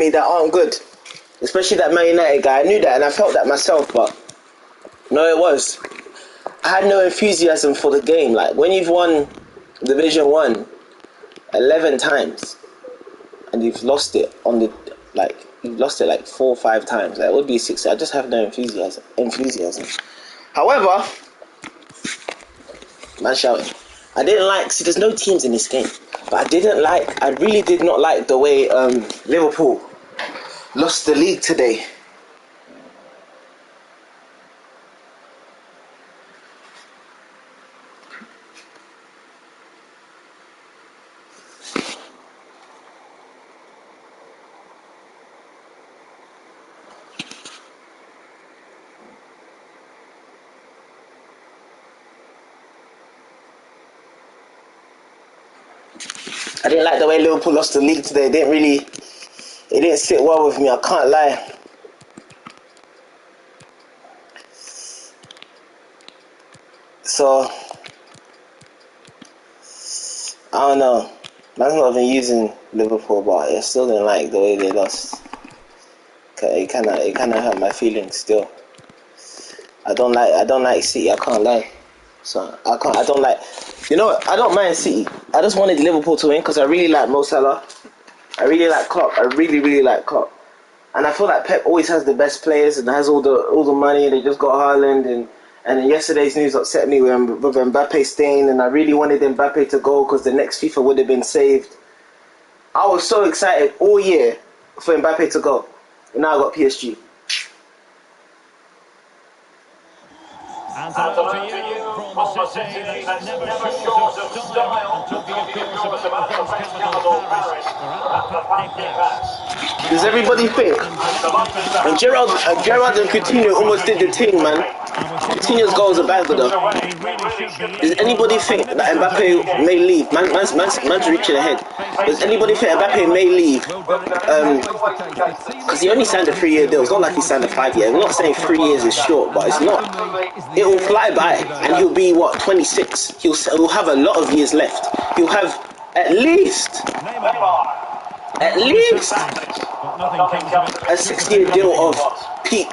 me that aren't good, especially that Man United guy. I knew that and I felt that myself, but no, it was. I had no enthusiasm for the game. Like when you've won Division 1 11 times and you've lost it you've lost it like 4 or 5 times. That would be 6. I just have no enthusiasm. However, man shouting. I didn't like. See, there's no teams in this game, but I really did not like the way Liverpool lost the league today. I didn't like the way Liverpool lost the league today. It didn't sit well with me. I can't lie. So I don't know. Man's not even using Liverpool, but I still didn't like the way they lost. It kind of hurt my feelings still. I don't like City. I can't lie. So I don't like. You know what? I don't mind City. I just wanted Liverpool to win because I really like Mo Salah. I really like Klopp. I really like Klopp. And I feel like Pep always has the best players and has all the money. And they just got Haaland and yesterday's news upset me with Mbappe staying. And I really wanted Mbappe to go because the next FIFA would have been saved. I was so excited all year for Mbappe to go. And now I got PSG. And to you from the city that's never short of style, talking of course about the French capital, Paris. Does everybody think? And Gerrard and Coutinho almost did the thing, man. Coutinho's goals are bad, though. Does anybody think that Mbappe may leave? Man's reaching ahead. Does anybody think Mbappe may leave? Because he only signed a 3-year deal. It's not like he signed a 5-year. I'm not saying 3 years is short, but it's not. It will fly by, and he'll be 26. He'll have a lot of years left. He'll have at least a 6-year deal of peak,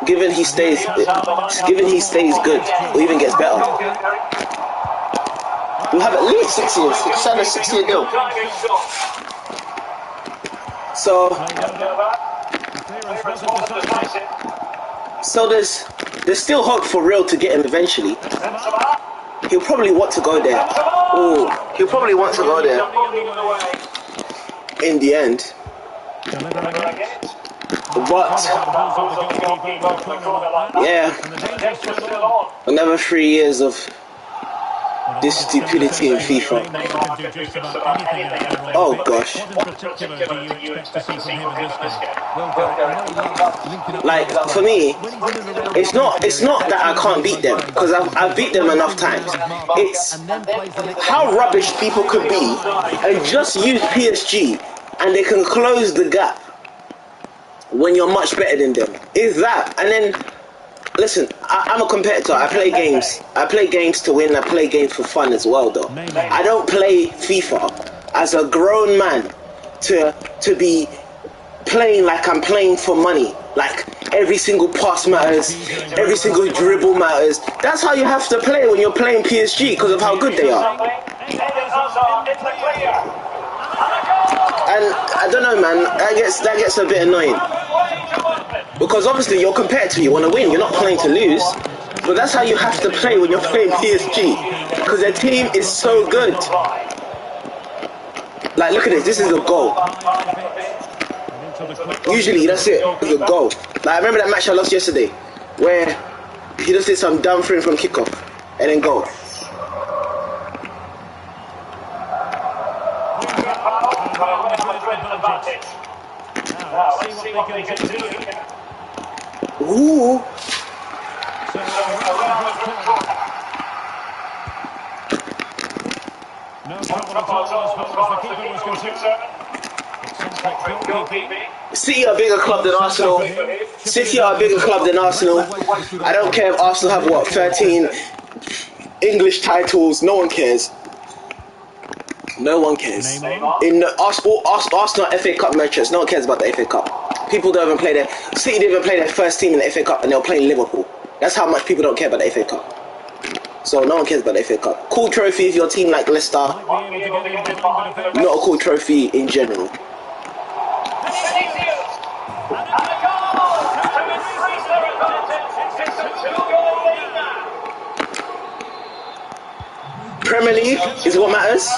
given he stays good or even gets better. He'll have at least 6 years. He'll sign a 6-year deal. So there's still hope for Real to get him eventually. He'll probably want to go there. He'll probably want to go there in the end. But yeah, another 3 years of this stupidity in FIFA. Oh gosh. Like for me, it's not that I can't beat them, because I've beat them enough times. It's how rubbish people could be and just use PSG and they can close the gap when you're much better than them. Is that? And then listen, I'm a competitor. I play games. I play games to win. I play games for fun as well, though. I don't play FIFA as a grown man to be playing like I'm playing for money. Like every single pass matters, every single dribble matters. That's how you have to play when you're playing PSG because of how good they are. And I don't know, man. That gets a bit annoying. Because obviously you're a competitor, you want to win, you're not playing to lose. But that's how you have to play when you're playing PSG. Because their team is so good. Like, look at this is a goal. Usually that's it, it's a goal. Like, I remember that match I lost yesterday, where he just did some dumb thing from kickoff, and then goal. Now, let's see what they can do. Ooh. City are a bigger club than Arsenal. City are a bigger club than Arsenal. I don't care if Arsenal have 13 English titles. No one cares. No one cares. In the Arsenal FA Cup matches, no one cares about the FA Cup. People don't even play their City didn't even play their first team in the FA Cup, and they're playing Liverpool. That's how much people don't care about the FA Cup. So no one cares about the FA Cup. Cool trophy if you're a team like Leicester. Not a cool trophy in general. Premier League is what matters,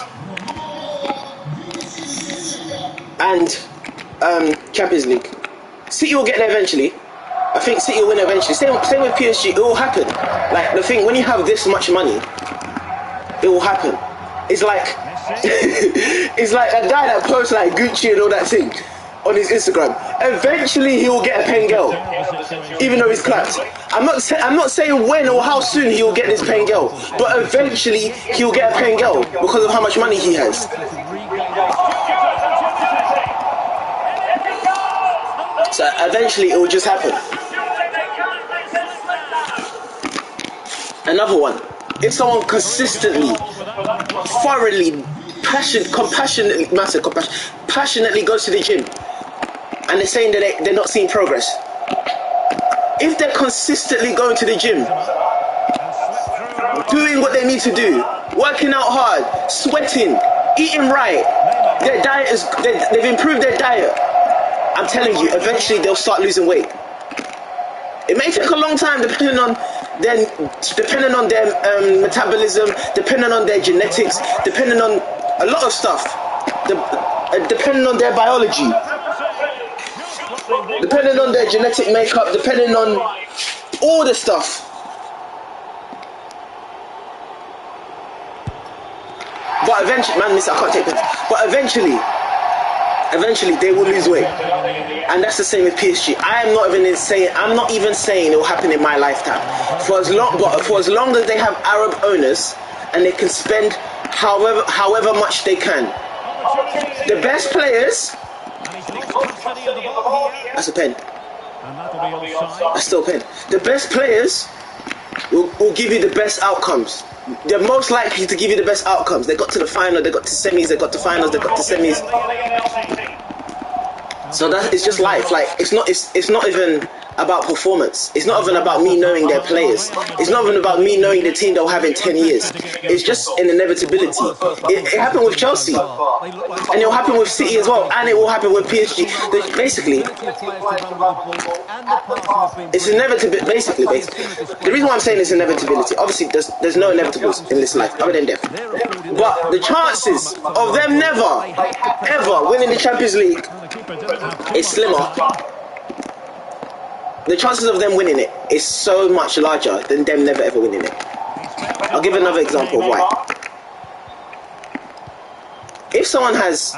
and Champions League. City will get there eventually. I think City will win eventually. Same with PSG. It will happen. Like the thing, when you have this much money, it will happen. It's like it's like a guy that posts like Gucci and all that thing on his Instagram. Eventually, he will get a Pengel, even though he's clapped. I'm not saying when or how soon he will get this Pengel, but eventually he will get a Pengel because of how much money he has. So eventually, it will just happen. Another one. If someone consistently, thoroughly, passionately goes to the gym, and they're saying that they're not seeing progress. If they're consistently going to the gym, doing what they need to do, working out hard, sweating, eating right, their diet they've improved their diet, I'm telling you, eventually they'll start losing weight. It may take a long time depending on their metabolism, depending on their genetics, depending on a lot of stuff, depending on their biology, depending on their genetic makeup, depending on all the stuff. But eventually, man, I can't take it. But eventually they will lose weight, and that's the same with PSG. I'm not even saying it will happen in my lifetime. For as long as they have Arab owners and they can spend however much they can, the best players. That's a pen. That's still a pen. The best players will give you the best outcomes. They're most likely to give you the best outcomes. They got to the final, they got to semis, they got to finals, they got to semis. So it's just life. Like it's not even about performance. It's not even about me knowing their players. It's not even about me knowing the team they'll have in 10 years. It's just an inevitability. It happened with Chelsea, and it will happen with City as well, and it will happen with PSG. Basically, it's inevitable. Basically, the reason why I'm saying it's inevitability, obviously, there's no inevitables in this life other than death. But the chances of them never, ever winning the Champions League is slimmer. The chances of them winning it is so much larger than them never ever winning it. I'll give another example of why. If someone has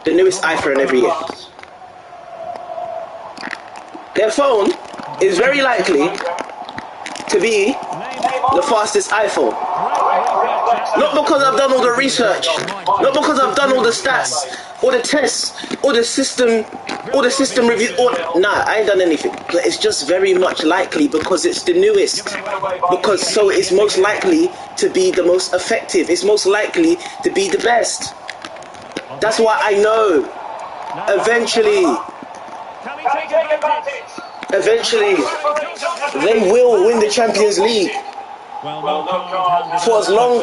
the newest iPhone every year, their phone is very likely to be the fastest iPhone. Not because I've done all the research, not because I've done all the stats, or the tests, or the system review. Nah, I ain't done anything. But it's just very much likely because it's the newest. So it's most likely to be the most effective. It's most likely to be the best. That's why I know. Eventually, they will win the Champions League. For as long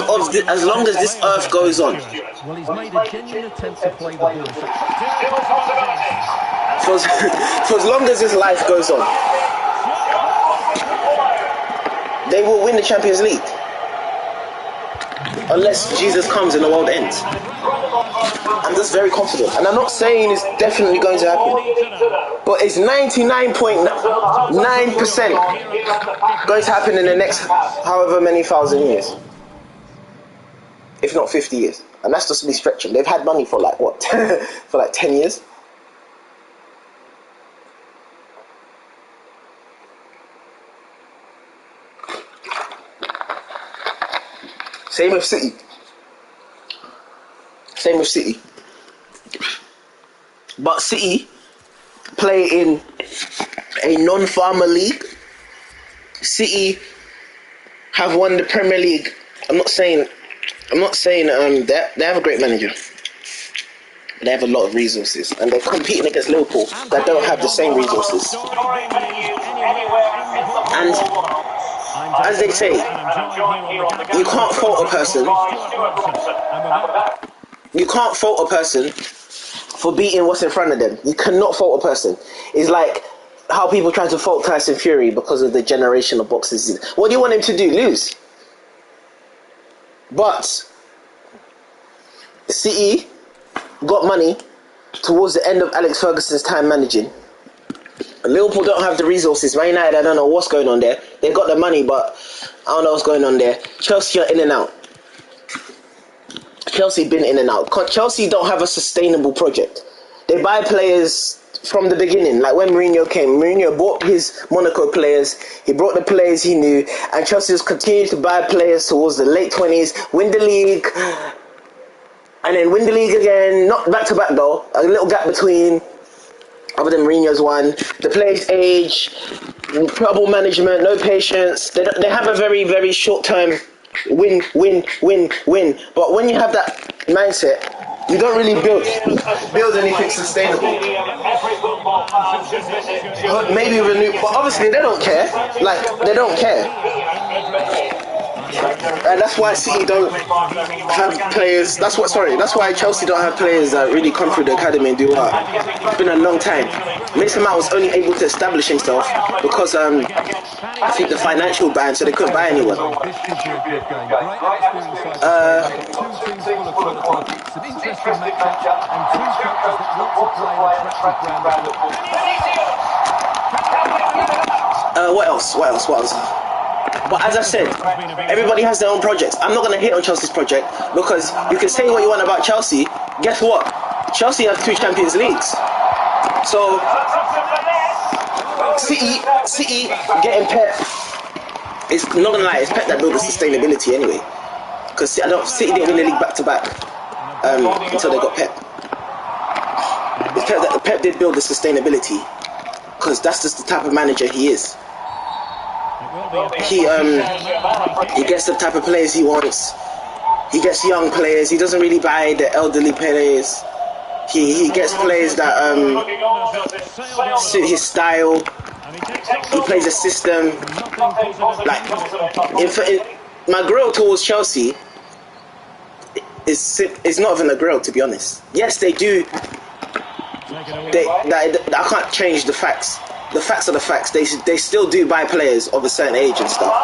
as this earth goes on. Well, he's made a genuine attempt to play the ball. For as long as this life goes on, they will win the Champions League. Unless Jesus comes and the world ends. I'm just very confident. And I'm not saying it's definitely going to happen. But it's 99.9% going to happen in the next however many thousand years. If not 50 years. And that's just me stretching. They've had money for like what? For like 10 years? Same with City. But City play in a non-farmer league. City have won the Premier League. I'm not saying I'm not saying they have a great manager. They have a lot of resources, and they're competing against Liverpool that don't have the same resources. And as they say, you can't fault a person. You can't fault a person for beating what's in front of them. You cannot fault a person. It's like how people try to fault Tyson Fury because of the generation of boxers. What do you want him to do? Lose? But City got money towards the end of Alex Ferguson's time managing. Liverpool don't have the resources. Man United, I don't know what's going on there. They've got the money, but I don't know what's going on there. Chelsea are in and out. Chelsea been in and out. Chelsea don't have a sustainable project. They buy players from the beginning. Like when Mourinho came, Mourinho bought his Monaco players. He brought the players he knew, and Chelsea just continued to buy players towards the late 20s, win the league, and then win the league again. Not back to back though. A little gap between. Other than Mourinho's one, the players age, trouble management, no patience. They have a very, very short term win. But when you have that mindset, you don't really build anything sustainable. Maybe renew, but obviously they don't care. Like they don't care. And that's why City don't have players. That's why Chelsea don't have players that really come through the academy and do well. It's been a long time. Mason Mount was only able to establish himself because I think the financial ban, so they couldn't buy anyone. What else? But as I said, everybody has their own projects. I'm not going to hit on Chelsea's project because you can say what you want about Chelsea. Guess what? Chelsea have 2 Champions Leagues. So, City getting Pep, it's not going to lie, it's Pep that built the sustainability anyway. Because City didn't win the league back to back until they got Pep. It's Pep did build the sustainability because that's just the type of manager he is. He gets the type of players he wants. He gets young players. He doesn't really buy the elderly players. He gets players that suit his style. He plays a system. Like, my grill towards Chelsea is not even a grill, to be honest. Yes, they do. I can't change the facts. The facts are the facts. They still do buy players of a certain age and stuff.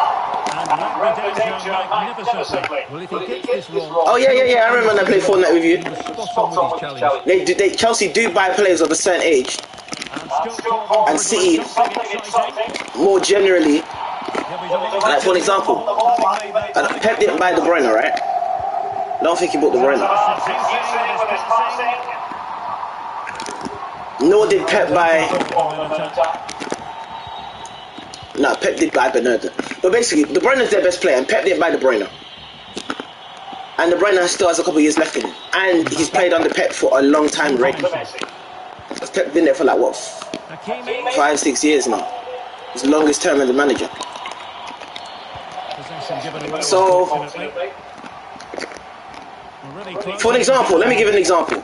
Oh yeah. I remember when I played Fortnite with you. Chelsea do buy players of a certain age, and City more generally. Like for an example, Pep didn't buy De Bruyne, right? I don't think he bought De Bruyne. Nor did Pep buy. No, Pep did buy Bernardo. But basically, De Bruyne is their best player, and Pep didn't buy De Bruyne. And De Bruyne still has a couple of years left in him. And he's played under Pep for a long time already. Pep been there for like, what, 5-6 years now. His longest term as a manager. So, for an example, let me give an example.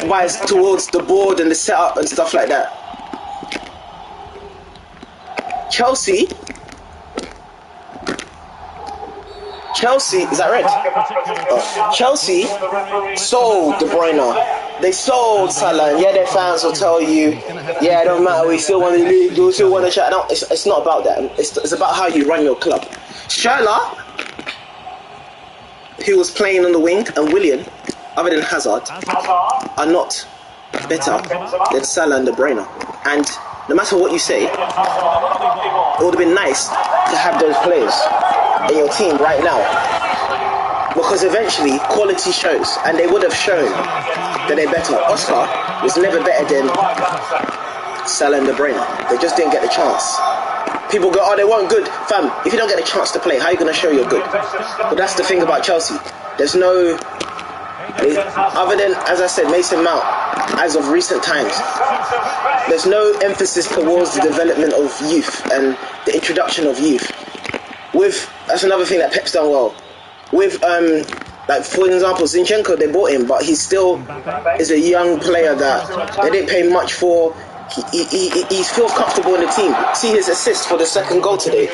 Why it's towards the board and the setup and stuff like that. Chelsea, is that red? Chelsea sold De Bruyne. They sold Salah. Yeah, their fans will tell you, yeah, it don't matter, we still want to league, we still want to chat. No, it's not about that. It's about how you run your club. Schürrle, who was playing on the wing, and Willian, other than Hazard, are not better than Salah and De Bruyne. And no matter what you say, it would have been nice to have those players in your team right now. Because eventually, quality shows. And they would have shown that they're better. Oscar was never better than Salah and De Bruyne. They just didn't get the chance. People go, oh, they weren't good. Fam, if you don't get a chance to play, how are you going to show you're good? But that's the thing about Chelsea. There's no... Other than, as I said, Mason Mount, as of recent times, there's no emphasis towards the development of youth and the introduction of youth. That's another thing that Pep's done well. with like for example, Zinchenko, they bought him, but he still is a young player that they didn't pay much for. He feels comfortable in the team. See his assist for the second goal today.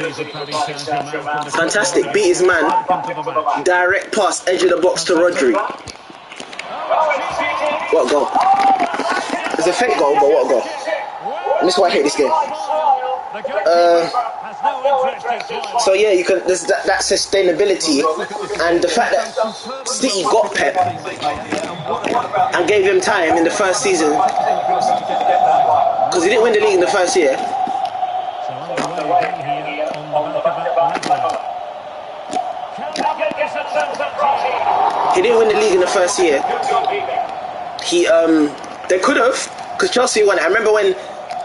Fantastic. Beat his man. Direct pass, edge of the box to Rodri. What a goal. It's a fake goal, but what a goal. And this is why I hate this game. So yeah, you can. There's that sustainability, and the fact that City got Pep and gave him time in the first season, because he didn't win the league in the first year. He didn't win the league in the first year. They could have, because Chelsea won it. I remember when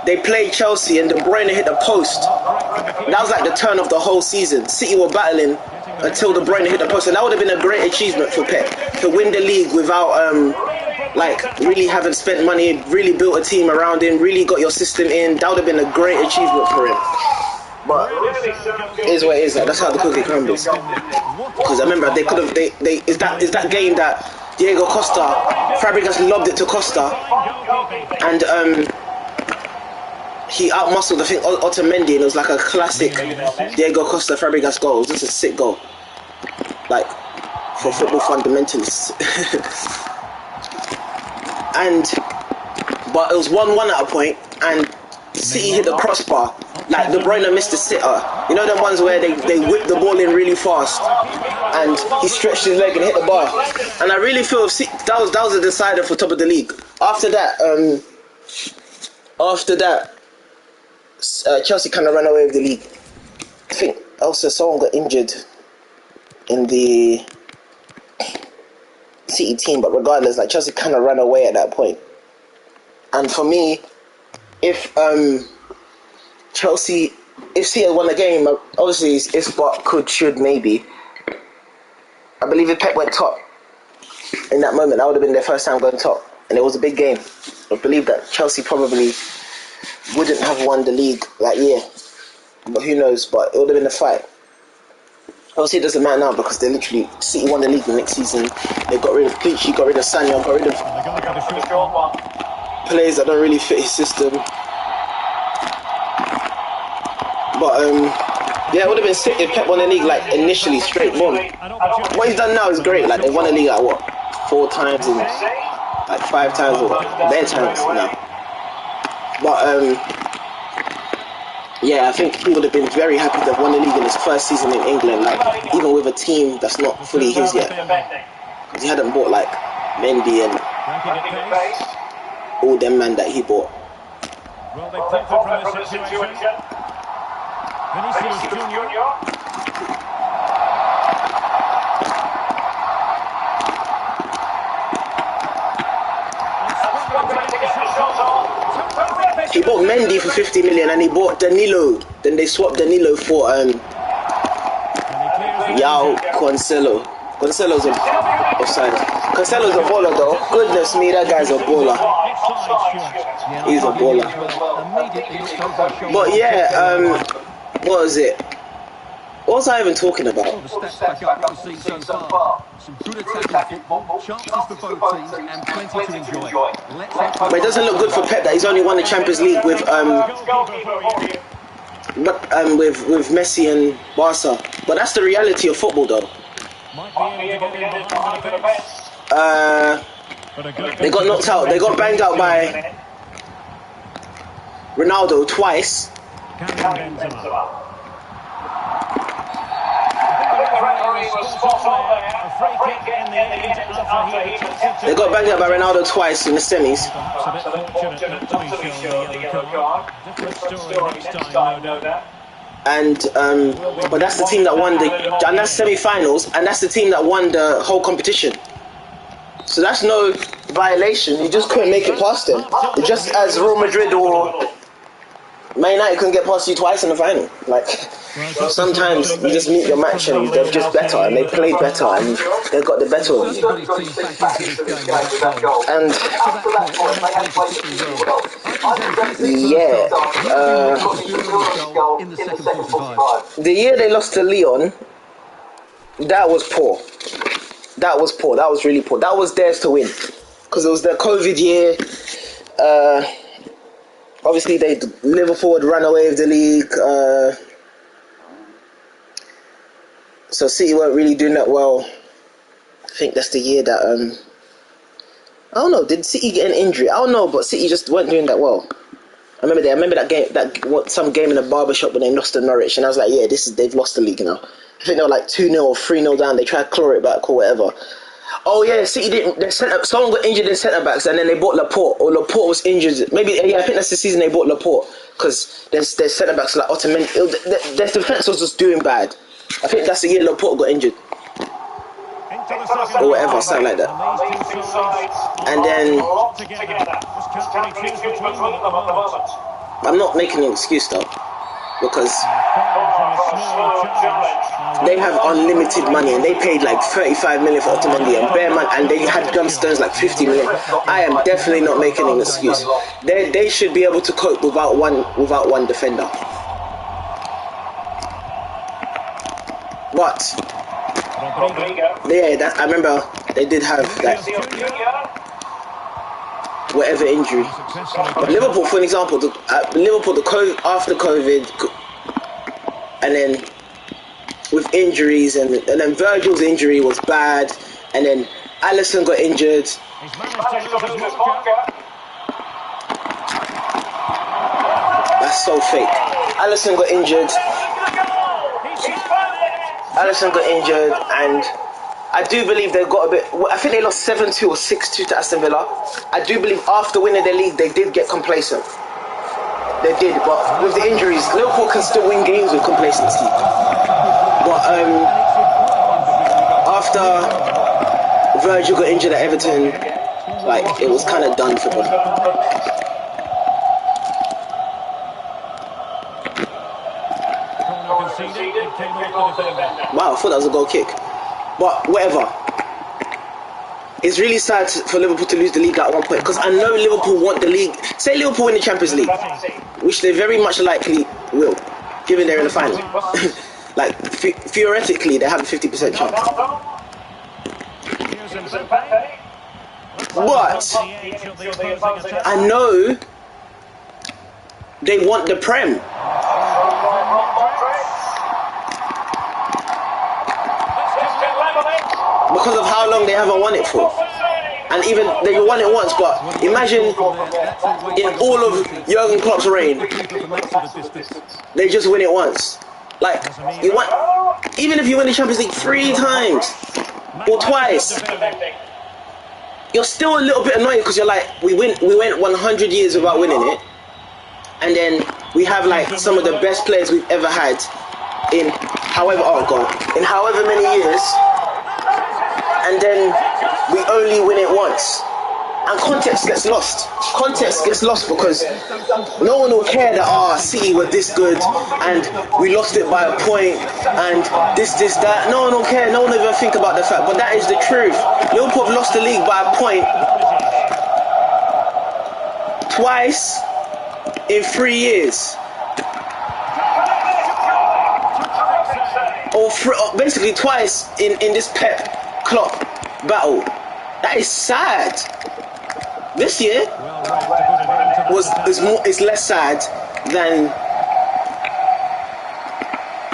they played Chelsea and De Bruyne hit the post. That was like the turn of the whole season. City were battling until De Bruyne hit the post, and that would have been a great achievement for Pep to win the league without like really having spent money, really built a team around him, really got your system in. That would have been a great achievement for him. But it is what it is. Like, that's how the cookie crumbles. Because I remember they could have. Is that game that Diego Costa, Fabregas lobbed it to Costa, and he outmuscled, I think, Otamendi, and it was like a classic Diego Costa Fabregas goal. It was just a sick goal, like for football fundamentalists. But it was 1-1 at a point, and City hit the crossbar. Like De Bruyne missed the sitter. You know the ones where they whip the ball in really fast, and he stretched his leg and hit the bar. And I really feel that was a decider for top of the league. After that, Chelsea kind of ran away with the league. I think also someone got injured in the City team, but regardless, like Chelsea kind of ran away at that point. And for me, if City had won the game, obviously if but could, should, maybe. I believe if Pep went top in that moment, that would have been their first time going top, and it was a big game. I believe that Chelsea probably wouldn't have won the league that year, but who knows? But it would have been a fight. Obviously, it doesn't matter now because they literally City won the league the next season. They got rid of Clichy, got rid of Sanyo, got rid of players that don't really fit his system. But yeah, it would have been sick if Pep won the league like initially straight boom. What he's done now is great. Like they won the league like what, 4 times and like 5 times or bare times now. But yeah, I think he would have been very happy to have won the league in his first season in England, like even with a team that's not fully his yet, because he hadn't bought like Mendy and all them man that he bought. Well, they profit from the situation. Vinicius Junior. He bought Mendy for 50 million and he bought Danilo. Then they swapped Danilo for Yao Cancelo. Cancelo's offside. Cancelo's a baller though. Goodness me, that guy's a baller. He's a baller. But yeah, what was it? What was I even talking about? The steps back up what we've seen so far. Some good attacking football, chances for both teams, and plenty to enjoy. But it doesn't look good for Pep that he's only won the Champions League with Messi and Barca. But that's the reality of football, though. They got knocked out. They got banged out by Ronaldo twice. They got banged out by Ronaldo twice in the semis. And but that's the team that won and that's semi-finals, and that's the team that won the whole competition. So that's no violation. You just couldn't make it past them. Just as Real Madrid or Man United couldn't get past you twice in the final. Like sometimes you just meet your match and they're just better and they played better and they got the better of you. And yeah, the year they lost to Lyon, That was poor. That was poor. That was really poor. That was theirs to win because it was the COVID year. Obviously, Liverpool had run away with the league. So City weren't really doing that well. I think that's the year that I don't know. Did City get an injury? I don't know, but City just weren't doing that well. I remember that game, some game in a barbershop when they lost to Norwich, and I was like, yeah, they've lost the league now. I think they were like 2-0 or 3-0 down. They tried to claw it back or whatever. Oh yeah, City didn't. Someone got injured in centre backs, and then they bought Laporte. Or Laporte was injured. Maybe I think that's the season they bought Laporte because their centre backs like Ottoman. Their defence was just doing bad. I think that's the year Laporte got injured. Or whatever, something like that. And then I'm not making an excuse though, because they have unlimited money and they paid like 35 million for Otamendi and Bearman, and they had John Stones like 50 million. I am definitely not making an excuse. They should be able to cope without one defender. But yeah, I remember they did have that whatever injury. But Liverpool, for an example, after COVID, and then with injuries, and then Virgil's injury was bad, and then Alisson got injured. That's so fake. Alisson got injured. And I do believe they got a bit. I think they lost 7-2 or 6-2 to Aston Villa. I do believe after winning their league, they did get complacent. They did, but with the injuries, Liverpool can still win games with complacency. But after Virgil got injured at Everton, like it was kind of done for them. Wow, I thought that was a goal kick. But whatever. It's really sad for Liverpool to lose the league at one point, because I know Liverpool want the league. Say Liverpool win the Champions League, which they very much likely will, given they're in the final. Like, theoretically, they have a 50% chance. But I know they want the Prem. Because of how long they haven't won it for. And even they won it once, but imagine in all of Jurgen Klopp's reign, they just win it once. Like, even if you win the Champions League 3 times or twice, you're still a little bit annoyed because you're like, we went 100 years without winning it, and then we have like some of the best players we've ever had in however many years. And then we only win it once. And context gets lost. Context gets lost because no one will care that City were this good and we lost it by a point and this, that. No one will care. No one will even think about the fact. But that is the truth. Liverpool have lost the league by a point twice in 3 years. Or basically twice in this Pep Klopp battle. That is sad. This year is less sad than.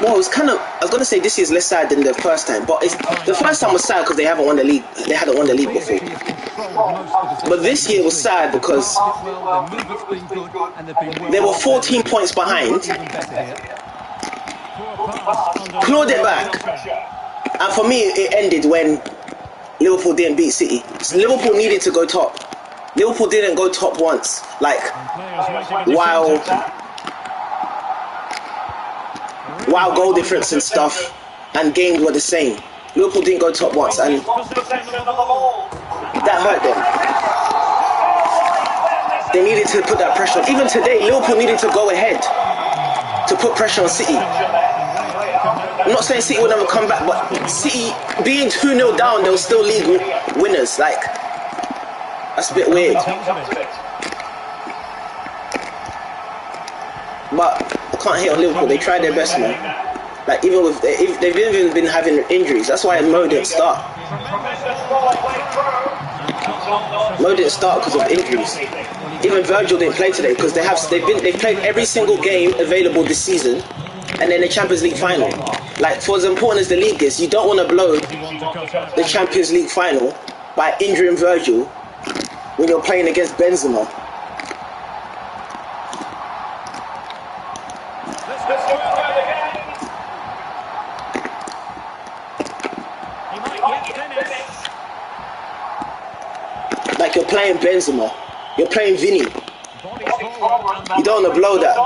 Well, it was kind of. I was gonna say this year is less sad than the first time, but the first time was sad because they haven't won the league. They hadn't won the league before. But this year was sad because they were 14 points behind, clawed it back. And for me, it ended when Liverpool didn't beat City. So Liverpool needed to go top. Liverpool didn't go top once. Like, while goal difference and stuff and games were the same. Liverpool didn't go top once, and that hurt them. They needed to put that pressure on. Even today, Liverpool needed to go ahead to put pressure on City. I'm not saying City will never come back, but City being 2-0 down, they'll still league winners. Like, that's a bit weird. But I can't hate on Liverpool. They tried their best, man. Like even with if they've even been having injuries. That's why Mo didn't start. Mo didn't start because of injuries. Even Virgil didn't play today because they've played every single game available this season, and then the Champions League final. Like for as important as the league is, you don't want to blow the Champions League final by injuring Virgil when you're playing against Benzema. Like you're playing Benzema, you're playing Vinny. You don't want to blow that.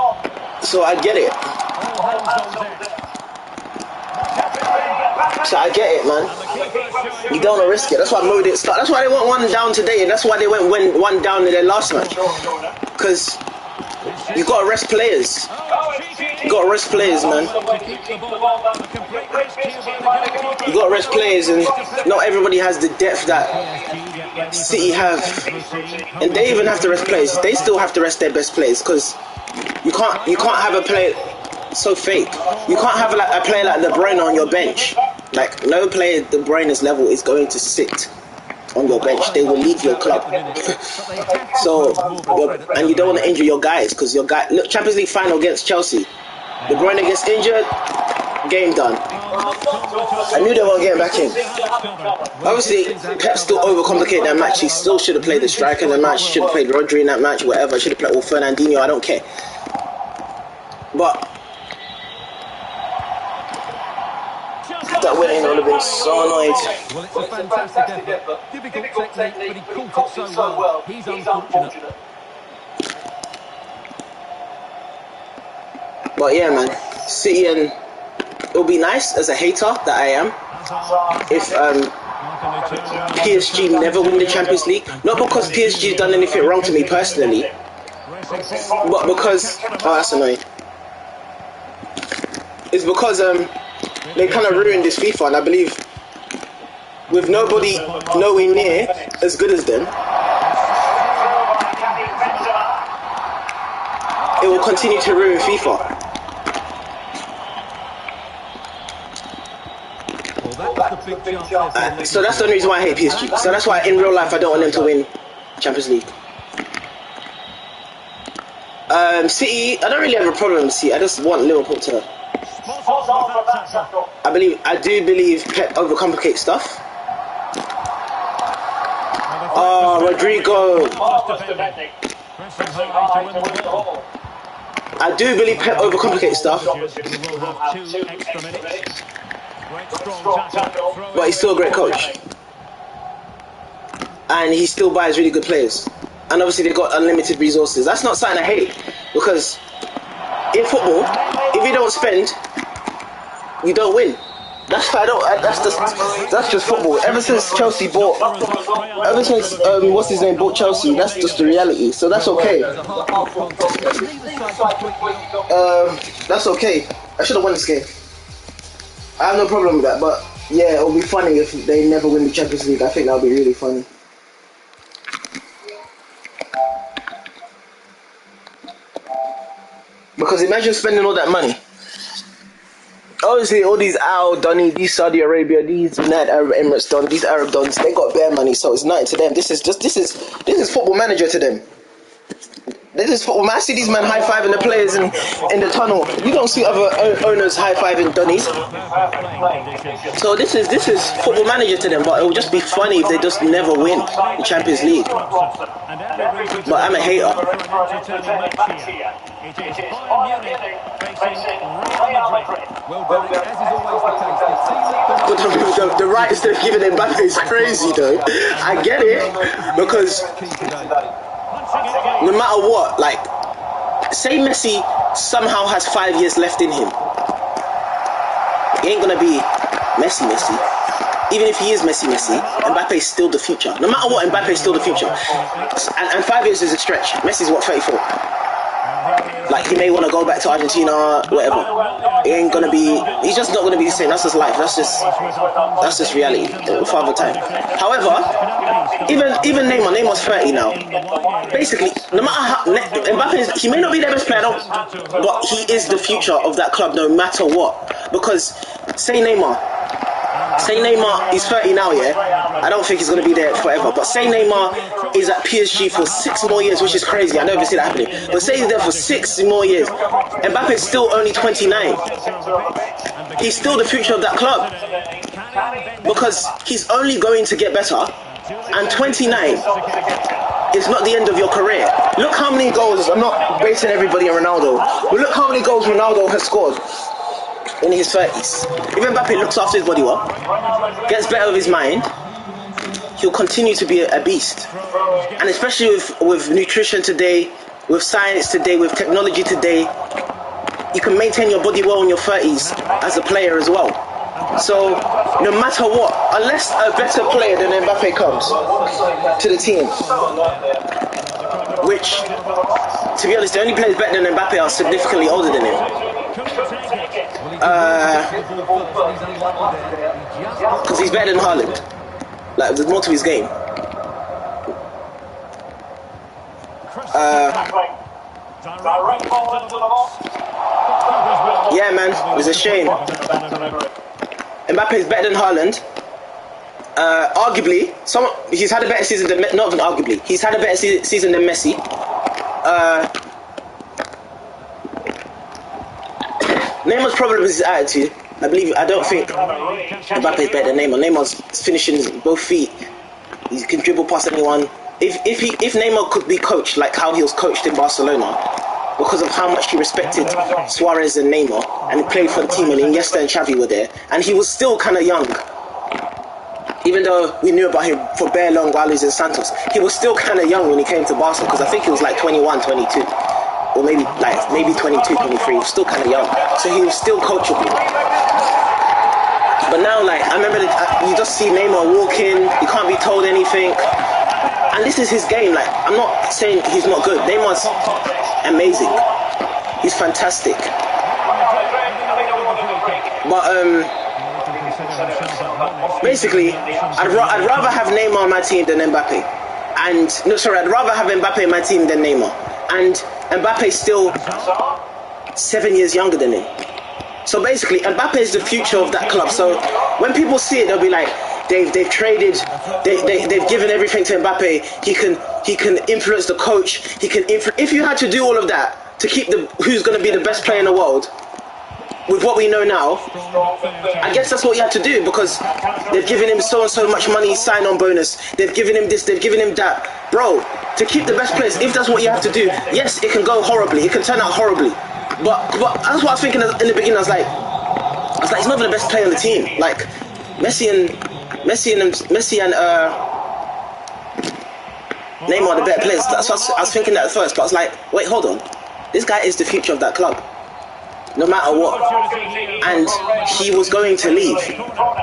So I get it. So I get it, man. You don't want to risk it. That's why Mo didn't start. That's why they went one down today, and that's why they went one down in their last match. Because you got to rest players. You got to rest players, man. You got to rest players, and not everybody has the depth that City have. And they even have to rest players. They still have to rest their best players because you can't have a player so fake. You can't have a player like De Bruyne on your bench. Like no player De Bruyne's level is going to sit on your bench. They will leave your club. So and you don't want to injure your guys because your guy. Look, Champions League final against Chelsea. De Bruyne gets injured. Game done. I knew they weren't getting back in. Obviously, Pep still overcomplicated that match. He still should have played the striker in the match. Should have played Rodri in that match. Whatever. Should have played Fernandinho. I don't care. But that winning would have been so annoyed. Well, it's a fantastic effort. Difficult technique, but he caught it so well. He's unfortunate. But yeah, man, City, and it'll be nice as a hater that I am if PSG never win the Champions League. Not because PSG have done anything wrong to me personally, but because that's annoying. It's because they kind of ruined this FIFA, and I believe with nobody nowhere near as good as them, it will continue to ruin FIFA. So that's the only reason why I hate PSG. So that's why in real life I don't want them to win Champions League. City, I don't really have a problem with City. I just want Liverpool to. I do believe Pep overcomplicates stuff. Oh, Rodrigo. I do believe Pep overcomplicates stuff. But he's still a great coach. And he still buys really good players. And obviously they've got unlimited resources. That's not something I hate. Because in football, if you don't spend, you don't win. That's just football. Ever since what's his name bought Chelsea, that's just the reality. So that's okay. That's okay. I should have won this game. I have no problem with that, but yeah, it'll be funny if they never win the Champions League. I think that'll be really funny. Because imagine spending all that money. Obviously, all these Al Donny, these Saudi Arabia, these United Arab Emirates dons, these Arab dons, they got bare money, so it's nothing to them. This is Football Manager to them. This is football. I see these men high-fiving the players in the tunnel. You don't see other owners high-fiving Donnies. So this is Football Manager to them, but it will just be funny if they just never win the Champions League. But I'm a hater. But the rights they've given Mbappe is crazy, though. I get it, because no matter what, like, say Messi somehow has 5 years left in him, he ain't gonna be Messi. Even if he is Messi, Mbappe is still the future. No matter what, Mbappe is still the future. And 5 years is a stretch. Messi's what, 34? Like, he may want to go back to Argentina, whatever. It ain't gonna be. He's just not gonna be the same. That's just life. That's just reality. Father time. However, even Neymar's 30 now. Basically, no matter how Mbappe, he may not be their best player, but he is the future of that club, no matter what. Because say Neymar is 30 now, yeah? I don't think he's going to be there forever. But say Neymar is at PSG for 6 more years, which is crazy. I never see that happening. But say he's there for 6 more years. Mbappe's still only 29. He's still the future of that club. Because he's only going to get better. And 29 is not the end of your career. Look how many goals, I'm not rating everybody on Ronaldo, but look how many goals Ronaldo has scored in his 30s. If Mbappe looks after his body well, gets better with his mind, he'll continue to be a beast. And especially with nutrition today, with science today, with technology today, you can maintain your body well in your 30s as a player as well. So no matter what, unless a better player than Mbappe comes to the team, which, to be honest, the only players better than Mbappe are significantly older than him. Because he's better than Haaland. Like, there's more to his game. Yeah, man, it's a shame. Mbappe is better than Haaland. Arguably, he's had a better season than, not even arguably, he's had a better season than Messi. Neymar's problem is his attitude. I don't think Mbappe is better than Neymar. Neymar's finishing both feet. He can dribble past anyone. If Neymar could be coached like how he was coached in Barcelona, because of how much he respected Suarez and Neymar, and he played for the team, and Iniesta and Xavi were there, and he was still kind of young. Even though we knew about him for bare long while he was in Santos, he was still kind of young when he came to Barca, because I think he was like 21, 22. Or maybe 22, 23, he was still kind of young. So he was still coachable. But now, like, I remember you just see Neymar walking, he can't be told anything. And this is his game. Like, I'm not saying he's not good. Neymar's amazing. He's fantastic. But, basically, I'd rather have Neymar on my team than Mbappe. I'd rather have Mbappe in my team than Neymar. And Mbappe's still 7 years younger than him. So basically, Mbappe is the future of that club. So when people see it, they'll be like, they've traded, they've given everything to Mbappe. He can influence the coach. If you had to do all of that to keep who's going to be the best player in the world, with what we know now, I guess that's what you have to do, because they've given him so and so much money, sign-on bonus. They've given him this, they've given him that. Bro, to keep the best players, if that's what you have to do, yes, it can go horribly. It can turn out horribly. But that's what I was thinking in the beginning. I was like, he's not even the best player on the team. Like, Messi and Neymar are the better players. That's what I was thinking that at first. But I was like, wait, hold on. This guy is the future of that club, no matter what. And he was going to leave.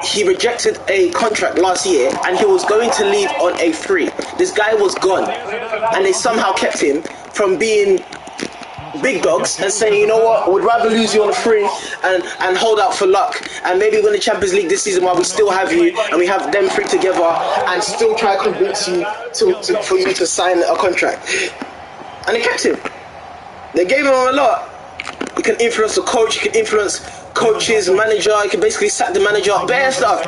He rejected a contract last year, and he was going to leave on a free. This guy was gone, and they somehow kept him from being big dogs and saying, you know what, we'd rather lose you on a free and hold out for luck, and maybe win the Champions League this season while we still have you and we have them three together, and still try to convince you for you to sign a contract. And they kept him. They gave him a lot. You can influence the coach, you can influence coaches, manager, you can basically sack the manager, bare stuff.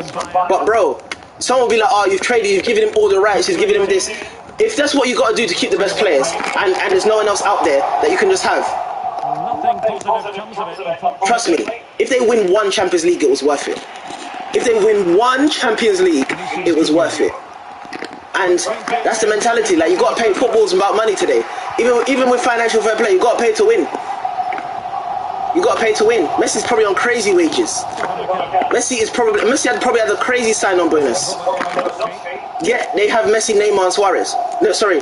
But bro, someone will be like, oh, you've traded, you've given him all the rights, you've given him this. If that's what you got to do to keep the best players, and there's no one else out there that you can just have, trust me, if they win one Champions League, it was worth it. If they win one Champions League, it was worth it. And that's the mentality. Like, you got to pay. Football's about money today. Even with financial fair play, you got to pay to win. You got to pay to win. Messi's probably on crazy wages. Messi had probably had a crazy sign-on bonus. Yet they have Messi, Neymar, and Suarez.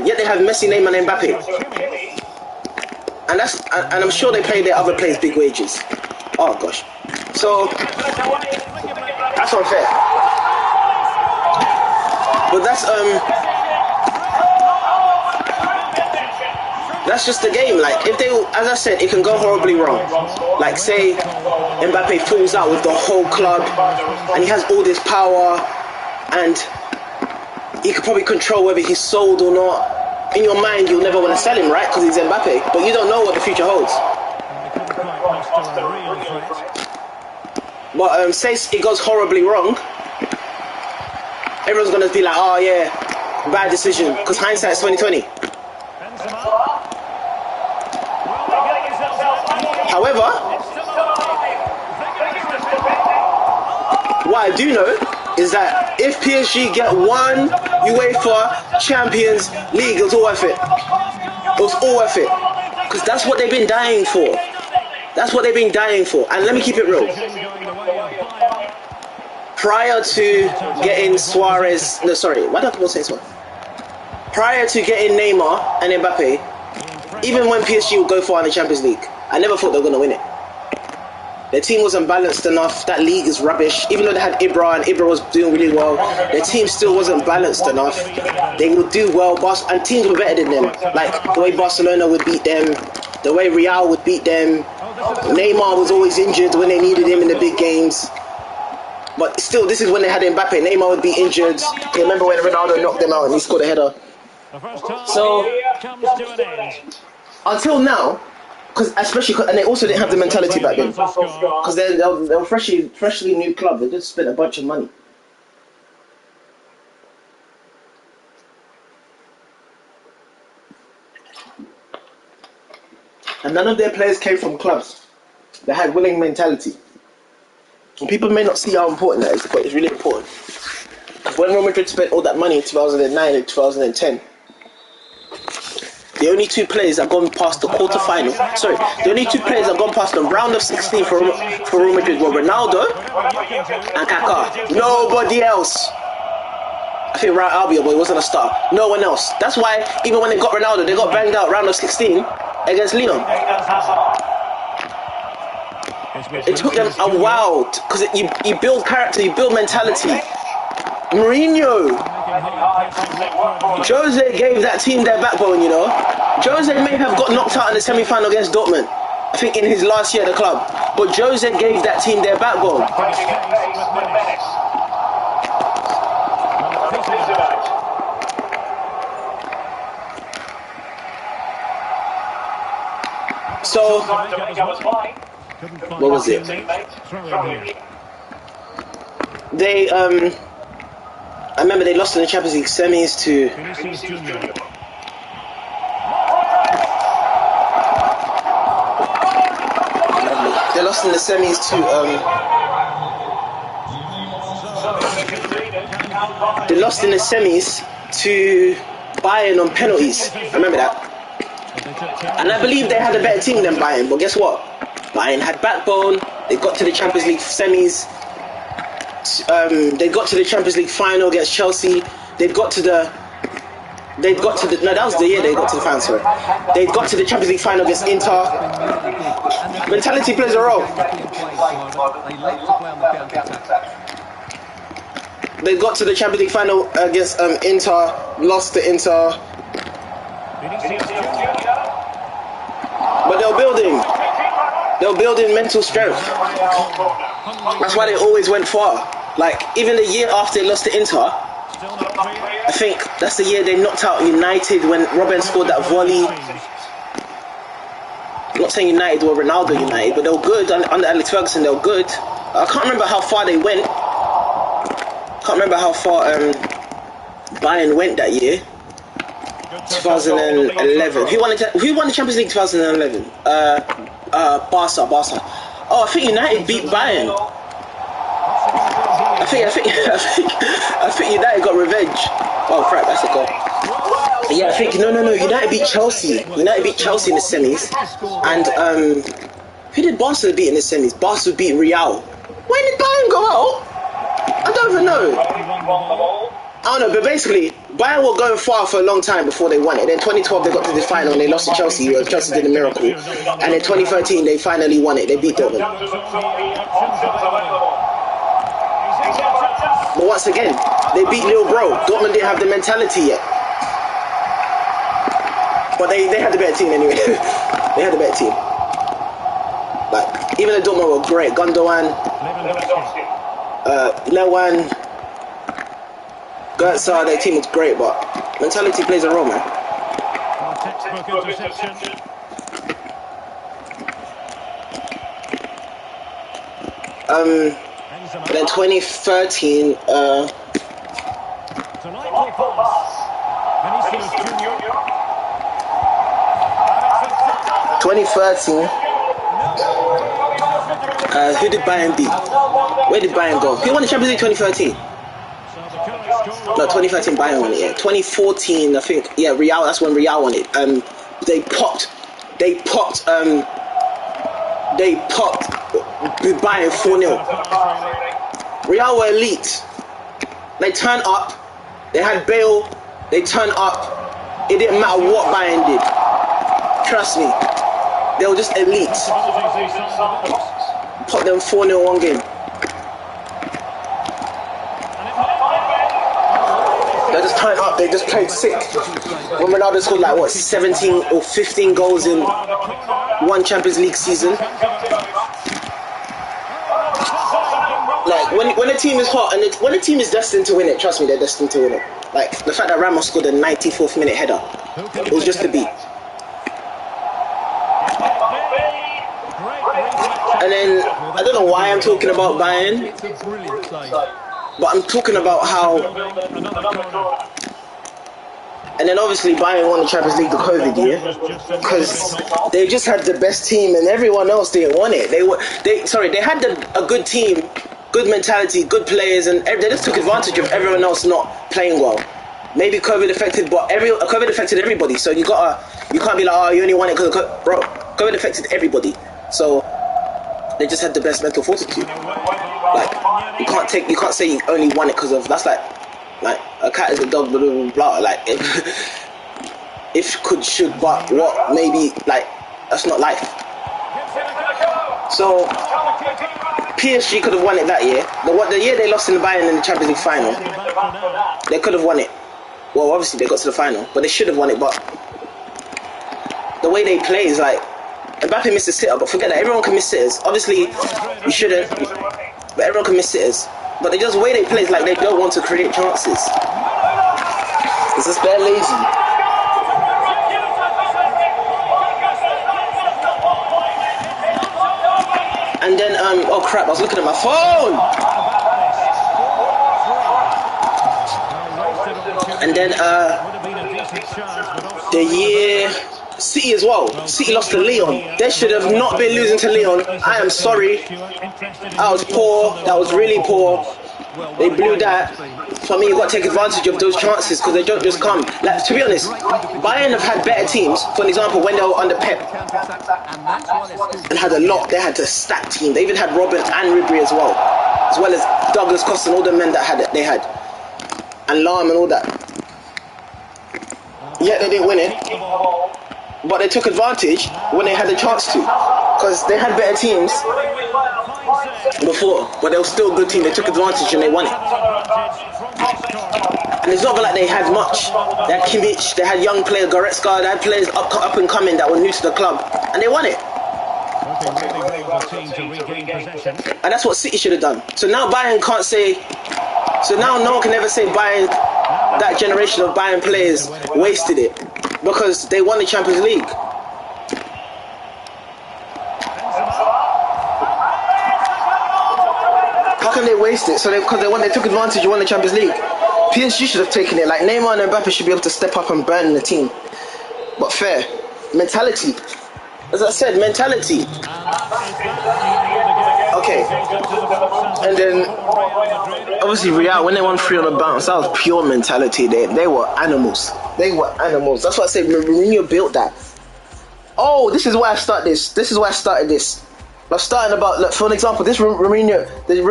Yet they have Messi, Neymar, and Mbappe. And I'm sure they pay their other players big wages. Oh gosh. So that's unfair. But that's just the game. Like, if they, as I said, it can go horribly wrong. Like, say Mbappe falls out with the whole club and he has all this power and he could probably control whether he's sold or not. In your mind, you'll never want to sell him, right? Because he's Mbappe. But you don't know what the future holds. But say it goes horribly wrong, everyone's going to be like, oh yeah, bad decision. Because hindsight's 2020. However, what I do know is that if PSG get one UEFA Champions League, it was all worth it. It was all worth it. Because that's what they've been dying for. That's what they've been dying for. And let me keep it real. Prior to getting Suarez... No, sorry. Why don't I say Suarez? Prior to getting Neymar and Mbappe, even when PSG would go far in the Champions League, I never thought they were going to win it. Their team wasn't balanced enough. That league is rubbish. Even though they had Ibra and Ibra was doing really well, their team still wasn't balanced enough. They would do well, and teams were better than them. Like the way Barcelona would beat them, the way Real would beat them. Neymar was always injured when they needed him in the big games. But still, this is when they had Mbappe. Neymar would be injured. You remember when Ronaldo knocked them out and he scored a header? So, until now, because especially, and they also didn't have the mentality back then, because they were freshly new club. They just spent a bunch of money. And none of their players came from clubs. They had winning mentality. And people may not see how important that is, but it's really important. When Real Madrid spent all that money in 2009 and 2010, the only two players that gone past the quarter-final, the only two players that gone past the round of 16 for Real Madrid were Ronaldo and Kaká. Nobody else. I think Raul Albiol, but he wasn't a star. No one else. That's why even when they got Ronaldo, they got banged out round of 16 against Lyon. It took them a while because you build character, you build mentality. Mourinho, Jose gave that team their backbone, you know. Jose may have got knocked out in the semi-final against Dortmund, I think in his last year at the club, but Jose gave that team their backbone. So, what was it? They, I remember they lost in the Champions League semis to... They lost in the semis to, they lost in the semis to Bayern on penalties. I remember that. And I believe they had a better team than Bayern, but guess what? Bayern had backbone. They got to the Champions League semis. They got to the Champions League final against Chelsea. No, that was the year they got to the final, sorry. They got to the Champions League final against Inter. Mentality plays a role. They got to the Champions League final against Inter, lost to Inter. But they were building mental strength. That's why they always went far. Like, even the year after they lost to Inter, I think that's the year they knocked out United when Robben scored that volley. I'm not saying United were Ronaldo United, but they were good. Under Alex Ferguson, they were good. I can't remember how far they went. Can't remember how far Bayern went that year. 2011. Who won the Champions League 2011? Barca. Oh, I think United beat Bayern. I think United got revenge. Oh crap, that's a goal. Yeah, I think no. United beat Chelsea. United beat Chelsea in the semis. And who did Barca beat in the semis? Barca beat Real. When did Bayern go out? I don't even know. I don't know, but basically, Bayern were going far for a long time before they won it. Then 2012 they got to the final and they lost to Chelsea. Chelsea did a miracle. And in 2013 they finally won it. They beat Dortmund. But once again, they beat Lil Bro. Dortmund didn't have the mentality yet. But they had the better team anyway. They had the better team. Like, even the Dortmund were great. Gundogan, Lewan, Gertza, their team was great, but mentality plays a role, man. Textbook interception. And then 2013, Delightful pass. Vinicius Junior. 2013. Who did Bayern beat? Where did Bayern go? Who won the Champions League 2013? No, 2013 Bayern won it, yeah. 2014, I think, yeah, Real, that's when Real won it. They popped Bayern 4-0. Real were elite. They turned up, they had Bale, they turned up. It didn't matter what Bayern did. Trust me. They were just elite. Popped them 4-0 one game. They just turned up, they just played sick. When Ronaldo scored like what, 17 or 15 goals in one Champions League season. Like when a team is hot and when a team is destined to win it, trust me, they're destined to win it. Like the fact that Ramos scored a 94th minute header, it was just a beat. And then I don't know why I'm talking about Bayern, but I'm talking about how. And then obviously Bayern won the Champions League the COVID year because they just had the best team and everyone else didn't want it. They had a good team, good mentality, good players, and they just took advantage of everyone else not playing well. Maybe COVID affected, but COVID affected everybody. So you can't be like, oh, you only won it because of bro. COVID affected everybody. So they just had the best mental fortitude. Like you can't say you only won it because of that's like a cat is a dog, blah blah blah. Like if could should but what maybe like that's not life. So PSG could have won it that year. The year they lost in the Bayern in the Champions League final, they could have won it. Well, obviously they got to the final, but they should have won it. But the way they play is like Mbappe missed a sitter, but forget that. Everyone can miss sitters. Obviously, you shouldn't, but everyone can miss sitters. But they just the way they play is like they don't want to create chances. It's just they're lazy. And then oh crap, I was looking at my phone. And then the year City as well. City lost to Lyon. They should have not been losing to Lyon. I am sorry. I was poor. That was really poor. They blew that. For me, you've got to take advantage of those chances because they don't just come. Like, to be honest, Bayern have had better teams. For example, when they were under Pep and had a lot, they had a stacked team. They even had Robin and Ribery as well as Douglas Costa and all the men that they had, and Lahm and all that. Yet they didn't win it, but they took advantage when they had the chance to, because they had better teams before, but they were still a good team. They took advantage and they won it. And it's not like they had much. They had Kimmich, they had young player Goretzka, they had players up and coming that were new to the club, and they won it. And that's what City should have done. So now Bayern can't say. So now no one can ever say Bayern, that generation of Bayern players wasted it, because they won the Champions League. How can they waste it? So because they took advantage and won the Champions League. PSG should have taken it. Like Neymar and Mbappe should be able to step up and burn the team. But fair. Mentality. As I said, mentality. Okay. And then obviously Real, when they won 3 on the bounce, that was pure mentality. They were animals. They were animals. That's what I said. Mourinho built that. Oh, this is why I started this. I'm starting about, look, for an example, this Mourinho, the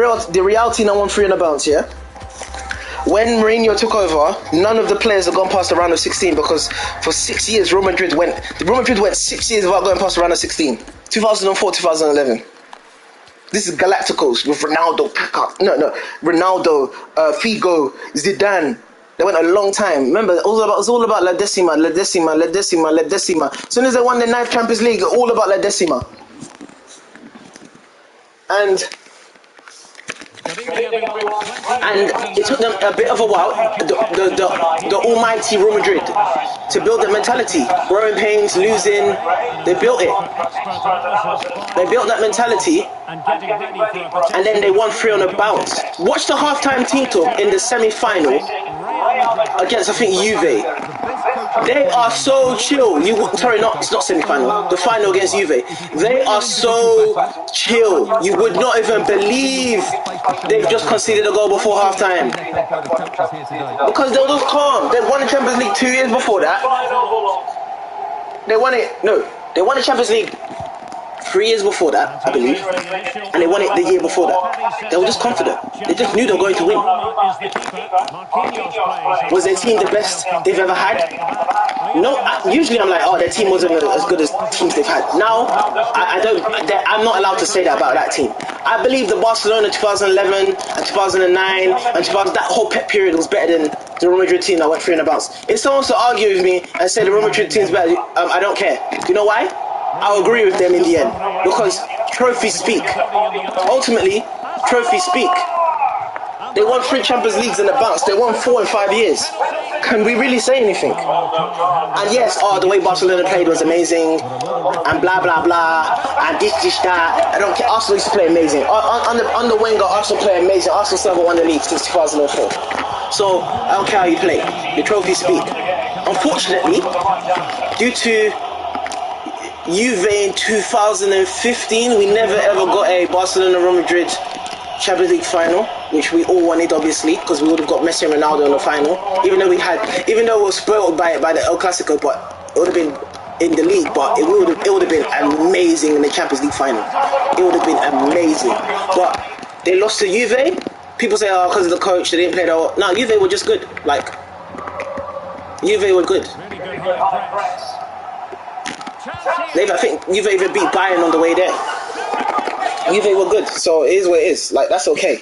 Real team that won 3 on the bounce, yeah? When Mourinho took over, none of the players had gone past the round of 16, because for 6 years Real Madrid went 6 years without going past the round of 16. 2004, 2011. This is Galacticos with Ronaldo, Kaká, Ronaldo, Figo, Zidane. They went a long time. Remember, it was all about La Decima, La Decima, La Decima, La Decima. As soon as they won the 9th Champions League, all about La Decima. And it took them a bit of a while, the almighty Real Madrid, to build the mentality. Growing pains, losing, they built it. They built that mentality, and then they won 3 on a bounce. Watch the halftime team talk in the semi-final against, I think, Juve. They are so chill. It's not semi-final. The final against Juve. They are so chill. You would not even believe they've just conceded a goal before halftime. Because they were just calm. They won the Champions League 2 years before that. They won the Champions League 3 years before that, I believe, and they won it the year before that. They were just confident. They just knew they were going to win. Was their team the best they've ever had? No. Usually I'm like, oh, their team wasn't as good as teams they've had. Now, I'm not allowed to say that about that team. I believe the Barcelona 2011 and 2009 and that whole Pep period was better than the Real Madrid team that went 3 on a bounce. If someone wants to argue with me and say the Real Madrid team's better, I don't care. You know why? I'll agree with them in the end, because trophies speak. Ultimately, trophies speak. They won 3 Champions Leagues in a bounce. They won 4 in 5 years. Can we really say anything? And yes, the way Barcelona played was amazing, and blah blah blah, and this that. I don't care. Arsenal used to play amazing. Under Wenger, Arsenal play amazing. Arsenal still haven't won the league since 2004. So I don't care how you play. The trophies speak. Unfortunately, due to Juve in 2015, we never ever got a Barcelona Real Madrid Champions League final, which we all wanted, obviously, because we would have got Messi and Ronaldo in the final. Even though we were spoiled by the El Clasico, but it would have been in the league. But it would have been amazing in the Champions League final. It would have been amazing. But they lost to Juve. People say, oh, because of the coach, they didn't play that well. No, Juve were just good. Like, Juve were good. I think Juve even beat Bayern on the way there. Juve were good, so it is what it is. Like, that's okay.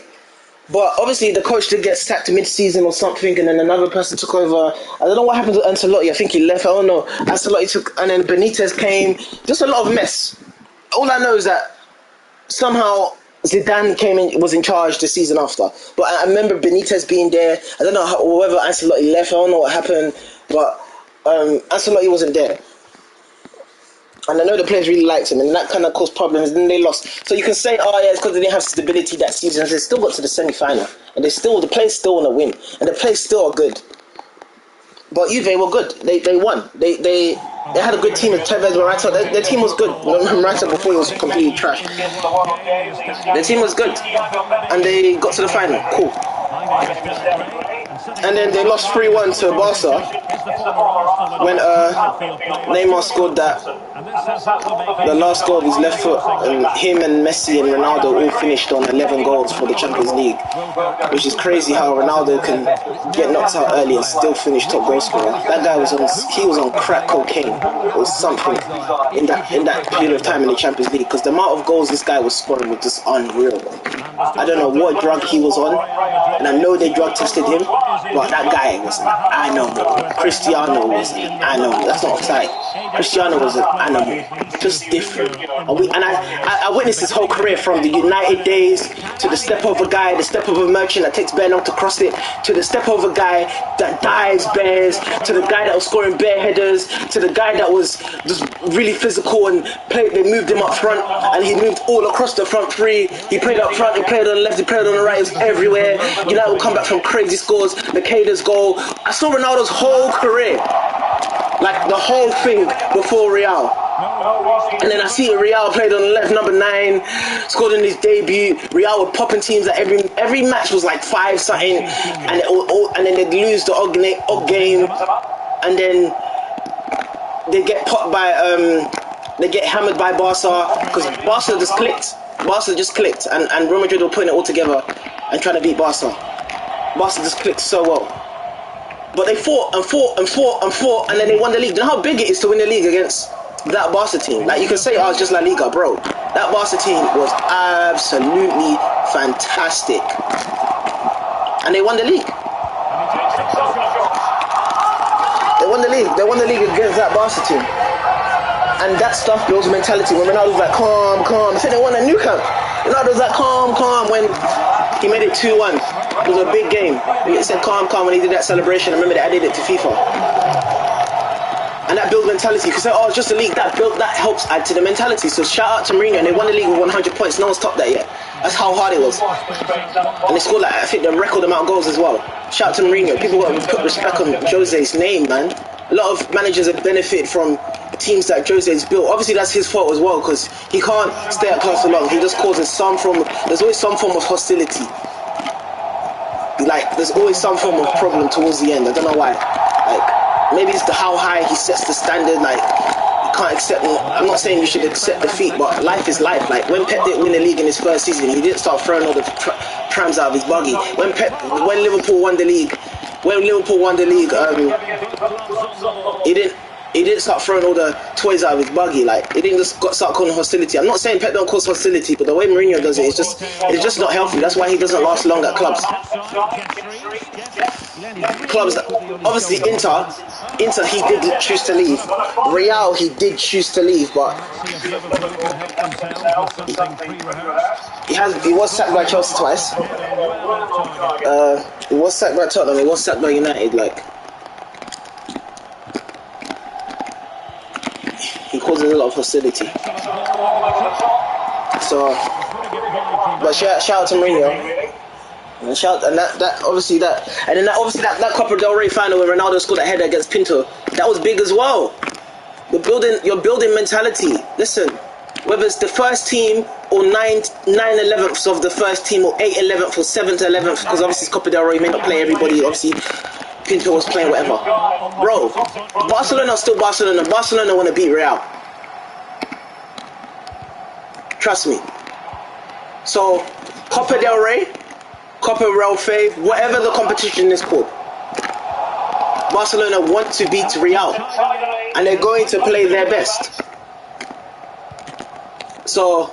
But obviously the coach did get sacked mid-season or something, and then another person took over. I don't know what happened to Ancelotti. I think he left. I don't know. Ancelotti took, and then Benitez came. Just a lot of mess. All I know is that somehow Zidane was in charge the season after. But I remember Benitez being there. I don't know whether Ancelotti left. I don't know what happened, but Ancelotti wasn't there. And I know the players really liked him, and that kind of caused problems. Then they lost. So you can say, oh yeah, it's because they didn't have stability that season. They still got to the semi-final, and the players still want to win, and the players still are good. But Juve were good. They won. They had a good team with Tevez, Morata. Their team was good. Morata before he was completely trash. Their team was good, and they got to the final. Cool. And then they lost 3-1 to Barca when Neymar scored the last goal of his left foot, and him and Messi and Ronaldo all finished on 11 goals for the Champions League, which is crazy how Ronaldo can get knocked out early and still finish top goal scorer. That guy was on crack cocaine or something in that period of time in the Champions League, because the amount of goals this guy was scoring was just unreal. I don't know what drug he was on, and I know they drug tested him, but that guy was an animal. Cristiano was an animal. That's not offside. Cristiano was an animal. Just different. And I witnessed his whole career, from the United days to the step over guy, the step over merchant that takes bare long to cross it, to the step over guy that dives bears, to the guy that was scoring bare headers, to the guy that was just really physical and they moved him up front, and he moved all across the front three. He played up front, he played on the left, he played on the right, he was everywhere. United would come back from crazy scores. Makeda's goal. I saw Ronaldo's whole career, like the whole thing before Real. And then I see Real played on the left, number 9, scored in his debut. Real were popping teams that every match was like 5 something, and then they'd lose the odd game, and then they get popped by they get hammered by Barca, because Barca just clicked, and Real Madrid were putting it all together and trying to beat Barca. Barca just clicked so well. But they fought, and then they won the league. Do you know how big it is to win the league against that Barca team? Like, you can say, oh, it's just La Liga, bro. That Barca team was absolutely fantastic. And they won the league. They won the league. They won the league against that Barca team. And that stuff builds mentality. When Ronaldo's like, calm, calm. I think they won a new camp. Ronaldo's like, calm, calm. When he made it 2-1. It was a big game. He said calm, calm when he did that celebration. I remember they added it to FIFA. And that builds mentality. Because oh, it's just a league. That helps add to the mentality. So shout out to Mourinho. And they won the league with 100 points. No one's topped that yet. That's how hard it was. And they scored, like, I think, the record amount of goals as well. Shout out to Mourinho. People got to put respect on Jose's name, man. A lot of managers have benefited from teams that Jose's built. Obviously, that's his fault as well, because he can't stay at clubs for long. He just causes there's always some form of hostility. Like, there's always some form of problem towards the end. I don't know why. Like, maybe it's how high he sets the standard. Like, you can't accept. I'm not saying you should accept defeat, but life is life. Like, when Pep didn't win the league in his first season, he didn't start throwing all the prams out of his buggy. When Liverpool won the league, he didn't start throwing all the toys out of his buggy. Like, he didn't just start calling hostility. I'm not saying Pep don't cause hostility, but the way Mourinho does it, it's just not healthy. That's why he doesn't last long at clubs. Clubs, obviously Inter, he did choose to leave. Real, he did choose to leave, but he was sacked by Chelsea twice. He was sacked by Tottenham. He was sacked by United. Like, he causes a lot of hostility. So, but shout out to Mourinho. And that Copa del Rey final when Ronaldo scored that header against Pinto, that was big as well. You're building mentality. Listen, whether it's the first team or 9/11ths of the first team or 8/11th or 7/11th, because obviously it's Copa del Rey, you may not play everybody. Obviously, Pinto was playing whatever. Bro, Barcelona are still Barcelona. Barcelona want to beat Real. Trust me. So, Copa del Rey, Copa del Rey, whatever the competition is called, Barcelona want to beat Real, and they're going to play their best. So,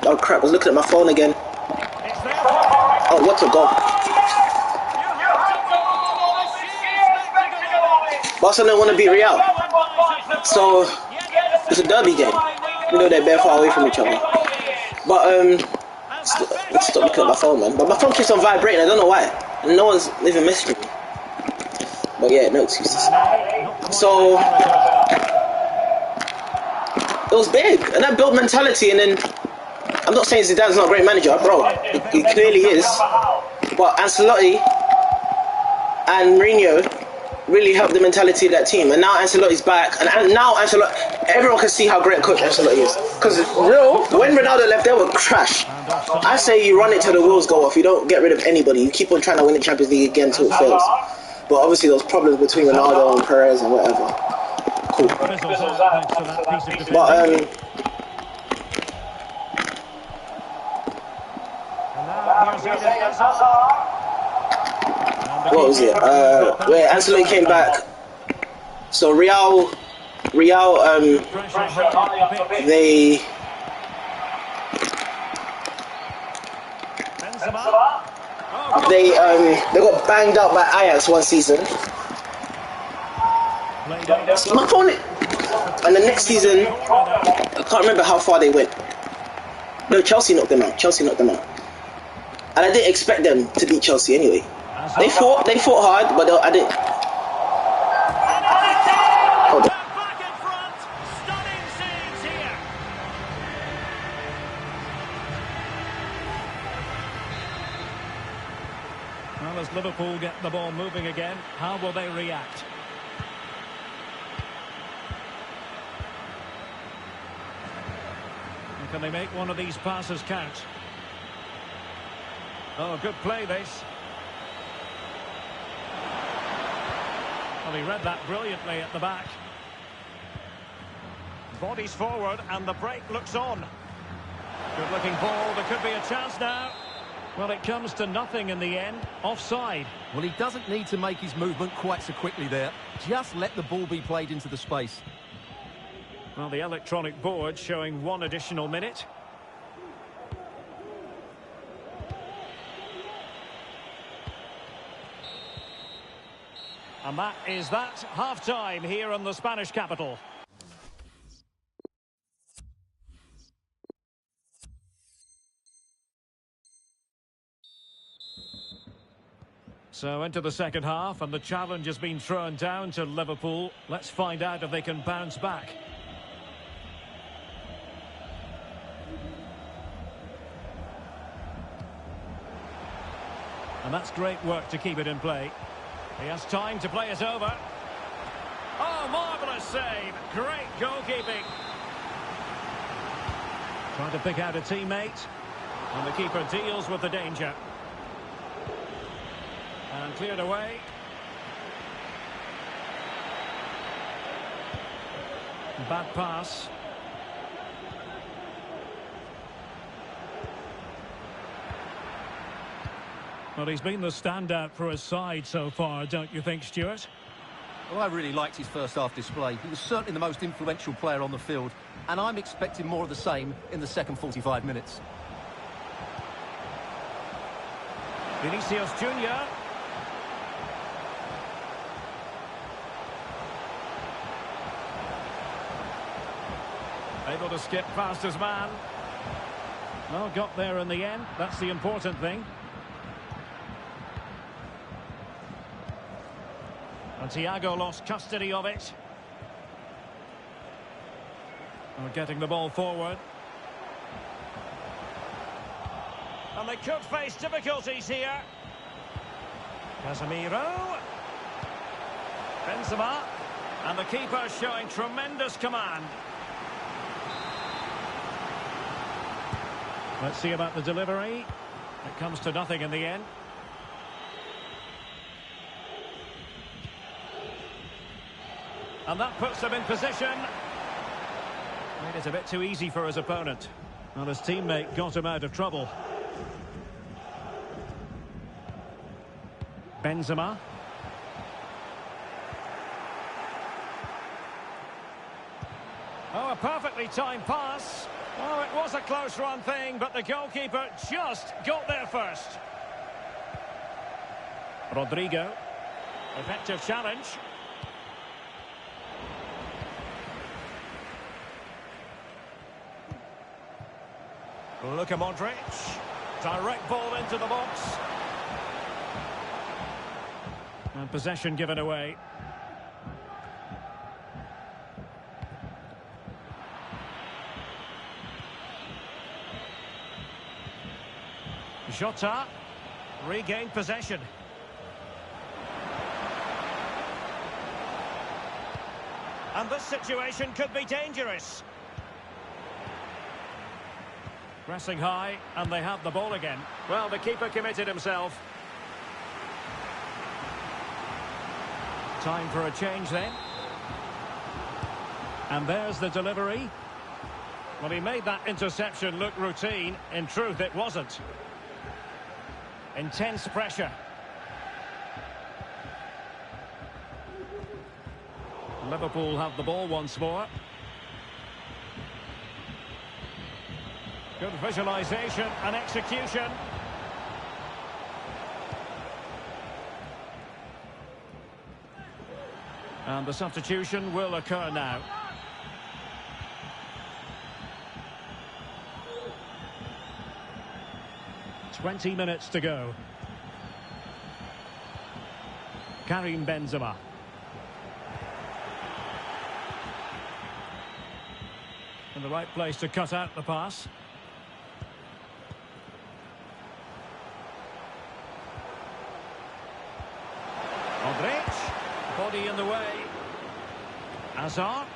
oh crap! I was looking at my phone again. Oh, what a goal! Barcelona want to beat Real, so it's a derby game. You know they're very far away from each other. But let's stop looking at my phone, man. But my phone keeps on vibrating. I don't know why. And no one's even messaging me. But yeah, no excuses. So it was big, and that built mentality. And then I'm not saying Zidane's not a great manager, bro. He clearly is. But Ancelotti and Mourinho really helped the mentality of that team. And now Ancelotti's back, and now everyone can see how great a coach Ancelotti is. Because when Ronaldo left, they were trash. I say you run it till the wheels go off. You don't get rid of anybody. You keep on trying to win the Champions League again till it fails. But obviously those problems between Ronaldo and Perez and whatever. Cool. But what was it? Where Ancelotti came back. So Real, they got banged out by Ajax one season. My phone, and the next season, I can't remember how far they went. No, Chelsea knocked them out. And I didn't expect them to beat Chelsea anyway. They fought hard, but I didn't. Hold on. Well, as Liverpool get the ball moving again, how will they react? And can they make one of these passes count? Oh, good play this. Well, he read that brilliantly at the back. Bodies forward and the break looks on. Good looking ball, there could be a chance now. Well, it comes to nothing in the end. Offside. Well, he doesn't need to make his movement quite so quickly there. Just let the ball be played into the space. Well, the electronic board showing 1 additional minute. And that is that, half-time here in the Spanish capital. So into the second half, and the challenge has been thrown down to Liverpool. Let's find out if they can bounce back. And that's great work to keep it in play. He has time to play it over. Oh, marvellous save. Great goalkeeping. Trying to pick out a teammate. And the keeper deals with the danger. And cleared away. Bad pass. Well, he's been the standout for his side so far, don't you think, Stuart? Well, I really liked his first half display. He was certainly the most influential player on the field, and I'm expecting more of the same in the second 45 minutes. Vinicius Junior. Able to skip past his man. Well, got there in the end. That's the important thing. And Thiago lost custody of it. We're getting the ball forward. And they could face difficulties here. Casemiro. Benzema. And the keeper showing tremendous command. Let's see about the delivery. It comes to nothing in the end. And that puts them in position. Made it a bit too easy for his opponent. Well, his teammate got him out of trouble. Benzema. Oh, a perfectly timed pass. Oh, it was a close run thing, but the goalkeeper just got there first. Rodrigo. Effective challenge. Luka Modric. Direct ball into the box. And possession given away. Jota regained possession. And this situation could be dangerous. Pressing high, and they have the ball again. Well, the keeper committed himself. Time for a change then. And there's the delivery. Well, he made that interception look routine. In truth, it wasn't. Intense pressure. Liverpool have the ball once more. Good visualisation and execution. And the substitution will occur now. "20 minutes to go. Karim Benzema. In the right place to cut out the pass. Modric. Body in the way. Hazard.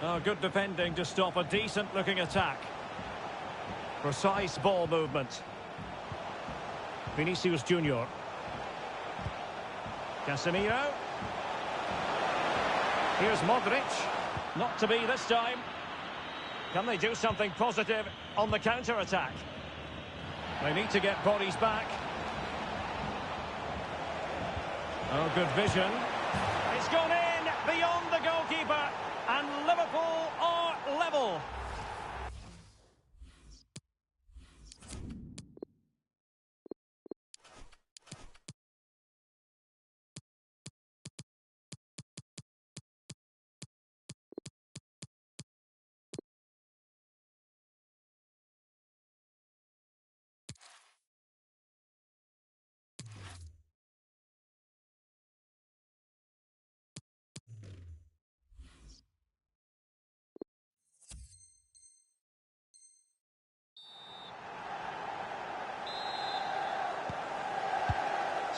Oh, good defending to stop a decent-looking attack. Precise ball movement. Vinicius Junior. Casemiro. Here's Modric. Not to be this time. Can they do something positive on the counter-attack? They need to get bodies back. Oh, good vision. It's gone in beyond the goalkeeper, and Liverpool are level.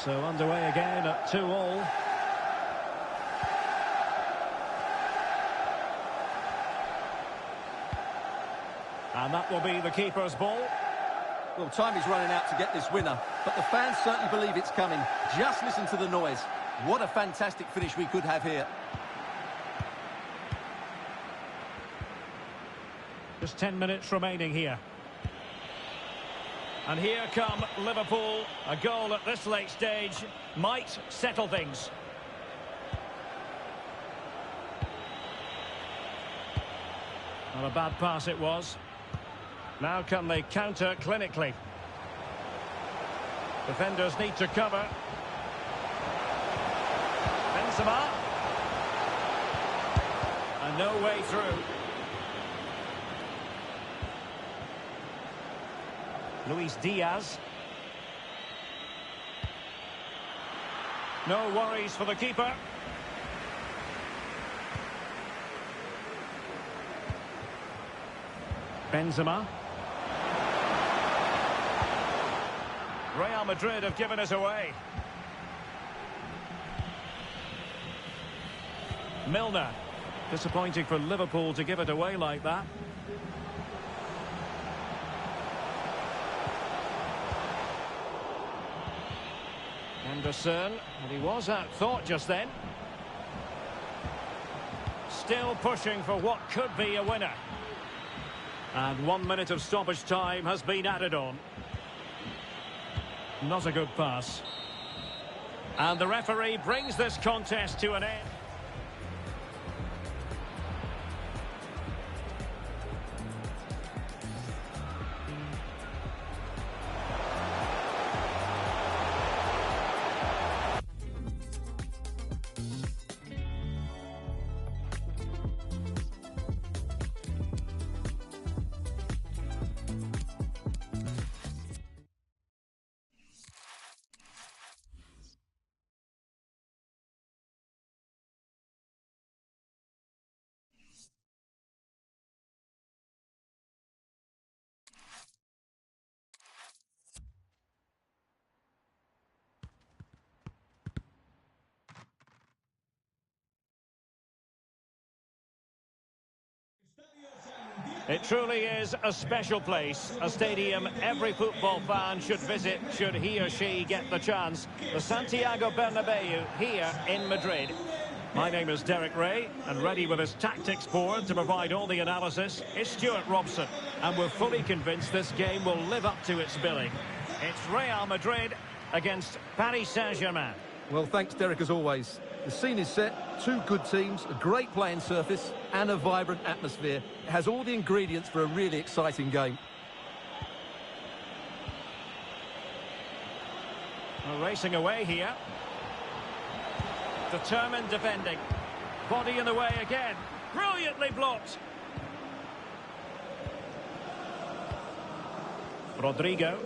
So underway again at 2-2. And that will be the keeper's ball. Well, time is running out to get this winner, but the fans certainly believe it's coming. Just listen to the noise. What a fantastic finish we could have here. Just 10 minutes remaining here. And here come Liverpool. A goal at this late stage might settle things. Not a bad pass it was. Now can they counter clinically? Defenders need to cover. Benzema. And no way through. Luis Diaz. No worries for the keeper. Benzema. Real Madrid have given us away. Milner. Disappointing for Liverpool to give it away like that. Anderson, and he was outthought just then. Still pushing for what could be a winner. And 1 minute of stoppage time has been added on. Not a good pass. And the referee brings this contest to an end. It truly is a special place, a stadium every football fan should visit should he or she get the chance. The Santiago Bernabeu here in Madrid. My name is Derek Ray, and ready with his tactics board to provide all the analysis is Stuart Robson. And we're fully convinced this game will live up to its billing. It's Real Madrid against Paris Saint-Germain. Well, thanks, Derek, as always. The scene is set, two good teams, a great playing surface and a vibrant atmosphere. It has all the ingredients for a really exciting game. We're racing away here. Determined defending. Body in the way again. Brilliantly blocked. Rodrigo.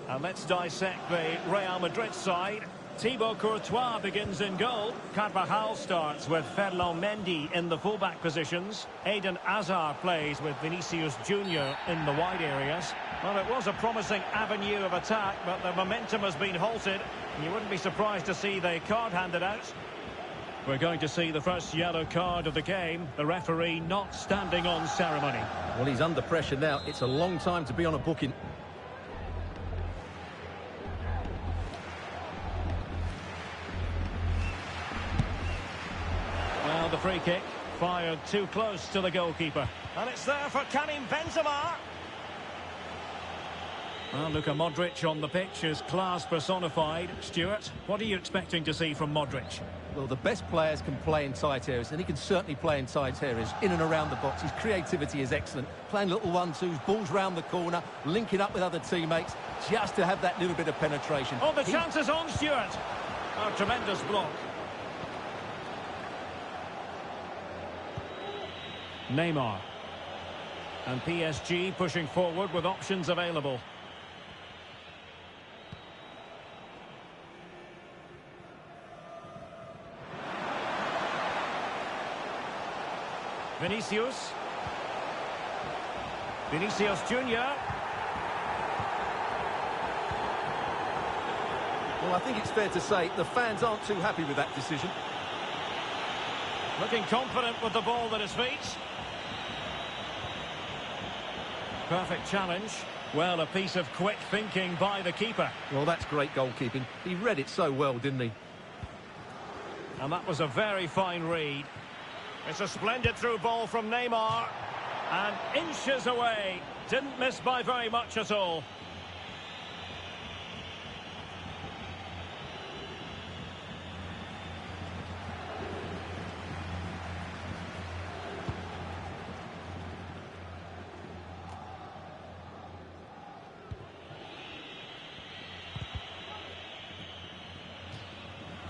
And let's dissect the Real Madrid side. Thibaut Courtois begins in goal. Carvajal starts with Ferland Mendy in the fullback positions. Eden Hazard plays with Vinicius Junior in the wide areas. Well, it was a promising avenue of attack, but the momentum has been halted. And you wouldn't be surprised to see the card handed out. We're going to see the first yellow card of the game. The referee not standing on ceremony. Well, he's under pressure now. It's a long time to be on a booking. Well, the free kick fired too close to the goalkeeper. And it's there for Karim Benzema. Well, Luka Modric on the pitch is class personified. Stuart, what are you expecting to see from Modric? Well, the best players can play in tight areas, and he can certainly play in tight areas, in and around the box. His creativity is excellent. Playing little 1-2s, balls round the corner, linking up with other teammates, just to have that little bit of penetration. Oh, the chance is on, Stuart. A tremendous block. Neymar. And PSG pushing forward with options available. Vinicius Junior. Well, I think it's fair to say the fans aren't too happy with that decision. Looking confident with the ball at his feet. Perfect challenge. Well, a piece of quick thinking by the keeper. Well, that's great goalkeeping. He read it so well, didn't he? And that was a very fine read. It's a splendid through ball from Neymar. And inches away. Didn't miss by very much at all.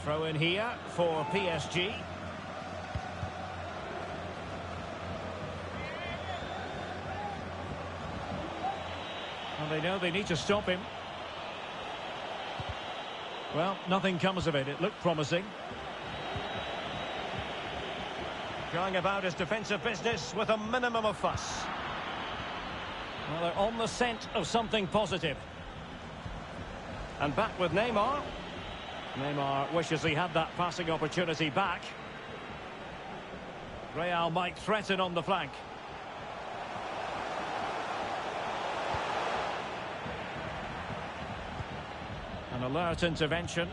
Throw in here for PSG. Well, they know they need to stop him. Well, nothing comes of it. It looked promising. Going about his defensive business with a minimum of fuss. Well, they're on the scent of something positive. And back with Neymar. Neymar wishes he had that passing opportunity back. Real might threaten on the flank. An alert intervention.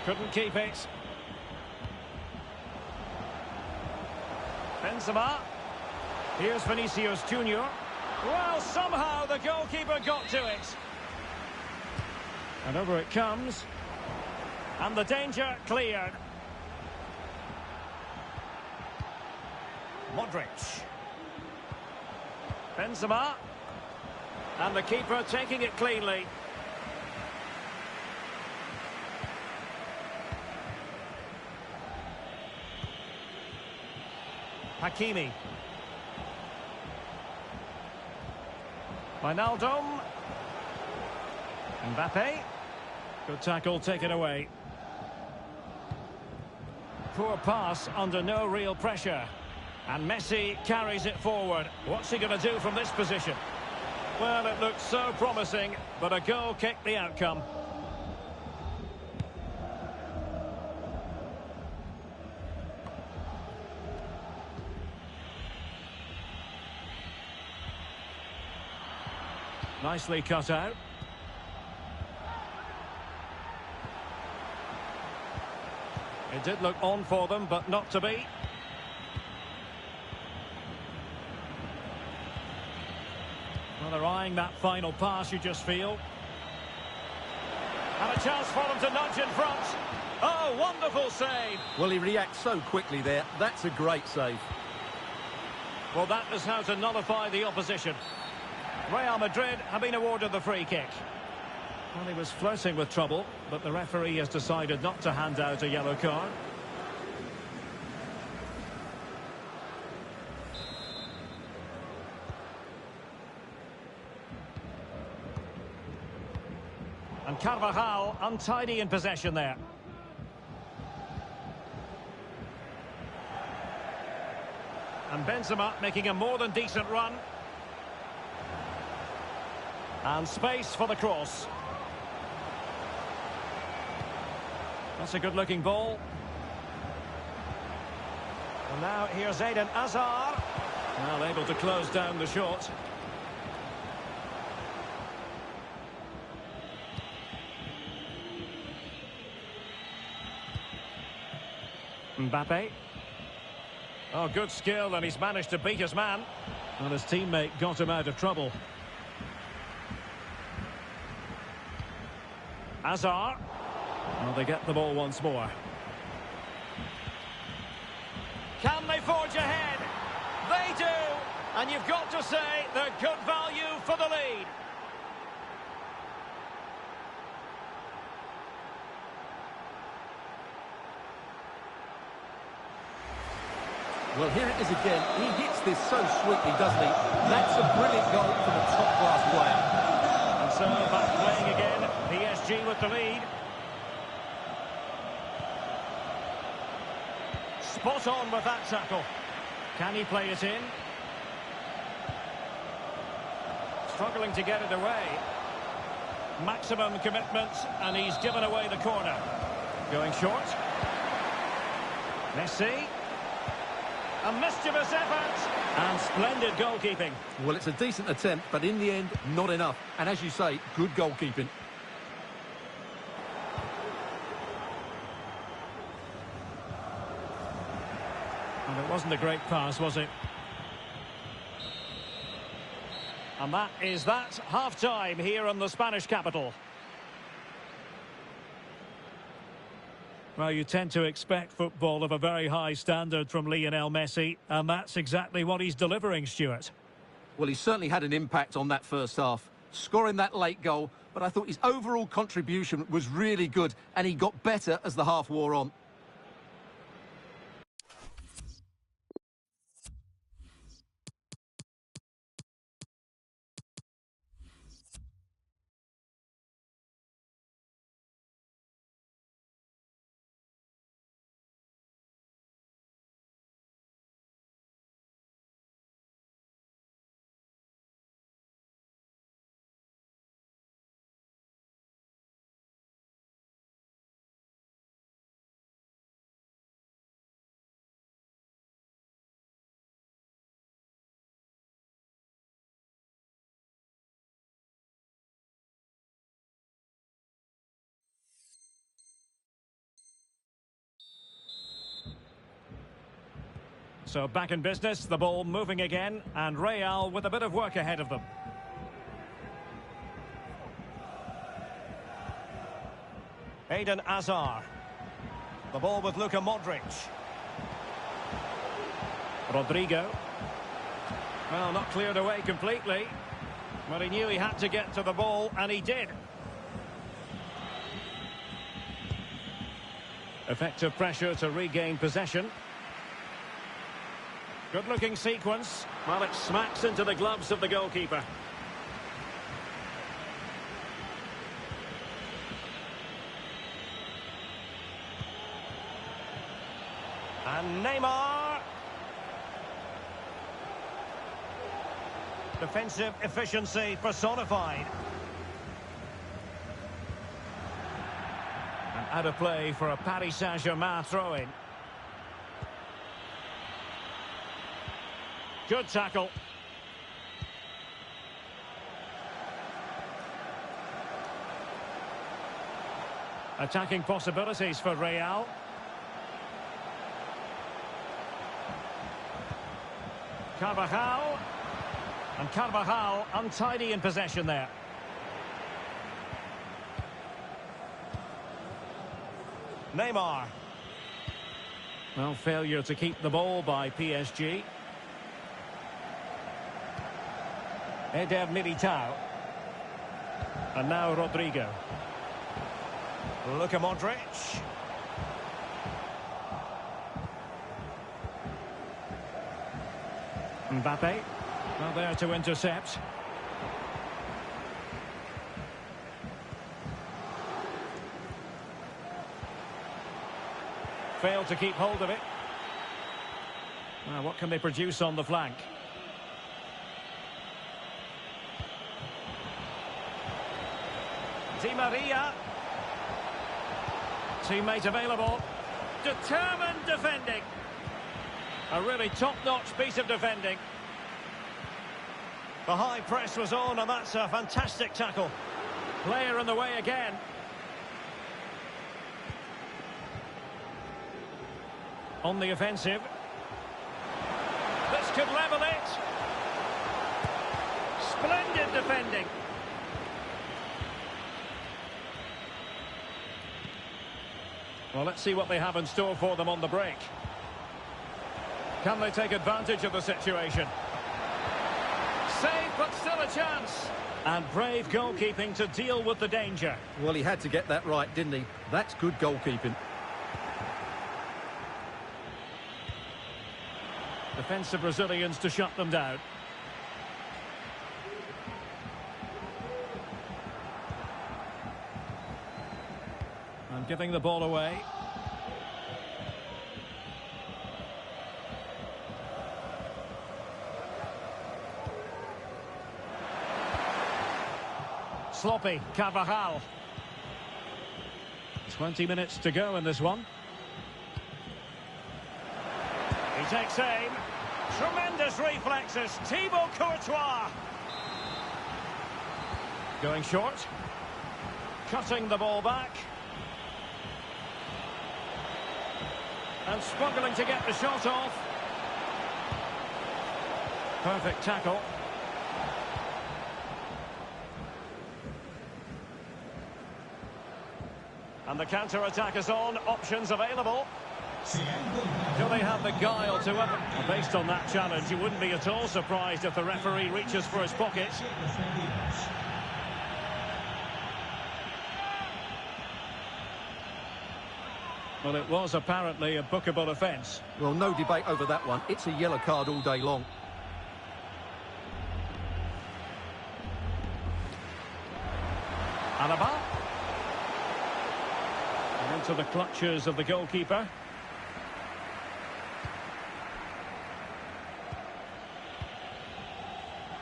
Couldn't keep it. Benzema. Here's Vinicius Junior. Well, somehow the goalkeeper got to it. And over it comes. And the danger cleared. Modric. Benzema. And the keeper taking it cleanly. Hakimi. Wijnaldum. Mbappe. Good tackle taken away. Poor pass under no real pressure. And Messi carries it forward. What's he going to do from this position? Well, it looked so promising, but a goal kicked the outcome. Nicely cut out. It did look on for them, but not to be. Well, they're eyeing that final pass, you just feel. And a chance for them to nudge in front. Oh, wonderful save. Well, he reacts so quickly there. That's a great save. Well, that is how to nullify the opposition. Real Madrid have been awarded the free kick. Well, he was flirting with trouble, but the referee has decided not to hand out a yellow card. And Carvajal untidy in possession there. And Benzema making a more than decent run. And space for the cross. That's a good-looking ball. And now here's Eden Hazard. Well, able to close down the shot. Mbappe. Oh, good skill, and he's managed to beat his man. Well, his teammate got him out of trouble. Hazard. Well, they get the ball once more. Can they forge ahead? They do! And you've got to say they're good value for the lead. Well, here it is again. He hits this so sweetly, doesn't he? That's a brilliant goal from a top-class player. And so back playing again. PSG with the lead. Spot on with that tackle. Can he play it in? Struggling to get it away. Maximum commitment, and he's given away the corner. Going short. Messi. A mischievous effort. And splendid goalkeeping. Well, it's a decent attempt, but in the end, not enough. And as you say, good goalkeeping. And it wasn't a great pass, was it? And that is that. Half-time here in the Spanish capital. Well, you tend to expect football of a very high standard from Lionel Messi, and that's exactly what he's delivering, Stuart. Well, he certainly had an impact on that first half, scoring that late goal, but I thought his overall contribution was really good, and he got better as the half wore on. So back in business, the ball moving again, and Real with a bit of work ahead of them. Eden Hazard. The ball with Luka Modric. Rodrigo. Well, not cleared away completely, but he knew he had to get to the ball, and he did. Effective pressure to regain possession. Good-looking sequence. Well, it smacks into the gloves of the goalkeeper. And Neymar. Defensive efficiency personified. And out of play for a Paris Saint-Germain throw-in. Good tackle. Attacking possibilities for Real. Carvajal. And Carvajal untidy in possession there. Neymar. Well, failure to keep the ball by PSG. Eder Militao. And now Rodrigo. Luka Modric. Mbappe. Well, there to intercept. Failed to keep hold of it. Now, what can they produce on the flank? Di Maria. Teammate available. Determined defending. A really top-notch piece of defending. The high press was on, and that's a fantastic tackle. Player in the way again. On the offensive. This could level it. Splendid defending. Well, let's see what they have in store for them on the break. Can they take advantage of the situation? Save, but still a chance. And brave goalkeeping to deal with the danger. Well, he had to get that right, didn't he? That's good goalkeeping. Defensive Brazilians to shut them down. And giving the ball away. sloppy. Carvajal. 20 minutes to go in this one. He takes aim. Tremendous reflexes. Thibaut Courtois. Going short. Cutting the ball back. And struggling to get the shot off. Perfect tackle. And the counter-attack is on. Options available. Do they have the guile to up? Based on that challenge, you wouldn't be at all surprised if the referee reaches for his pocket. Well, it was apparently a bookable offence. Well, no debate over that one. It's a yellow card all day long. Alaba. And into the clutches of the goalkeeper.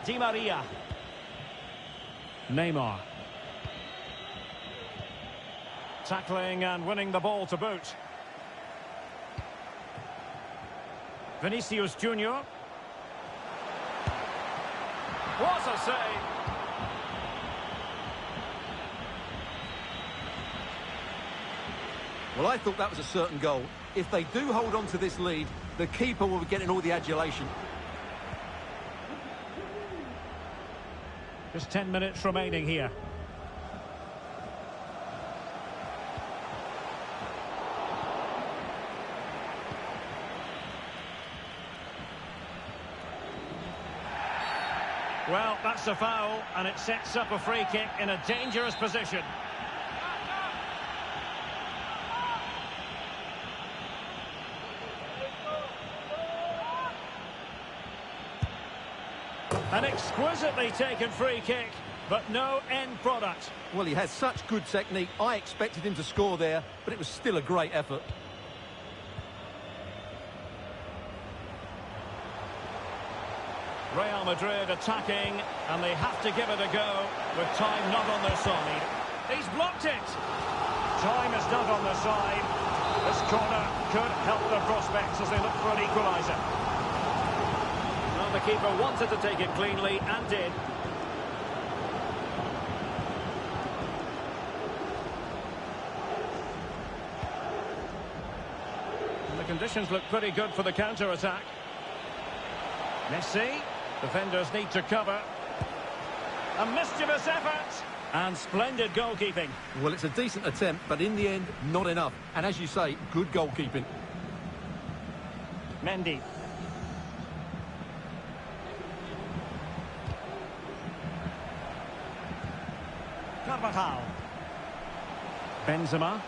Di Maria. Neymar. Tackling and winning the ball to boot. Vinicius Junior. What a save! Well, I thought that was a certain goal. If they do hold on to this lead, the keeper will be getting all the adulation. Just 10 minutes remaining here. Well, that's a foul, and it sets up a free kick in a dangerous position. An exquisitely taken free kick, but no end product. Well, he has such good technique. I expected him to score there, but it was still a great effort. Real Madrid attacking, and they have to give it a go, with time not on their side. He's blocked it! Time is not on their side. This corner could help their prospects as they look for an equaliser. Well, the keeper wanted to take it cleanly, and did. And the conditions look pretty good for the counter-attack. Messi. Defenders need to cover. A mischievous effort. And splendid goalkeeping. Well, it's a decent attempt, but in the end, not enough. And as you say, good goalkeeping. Mendy. Carvajal. Benzema.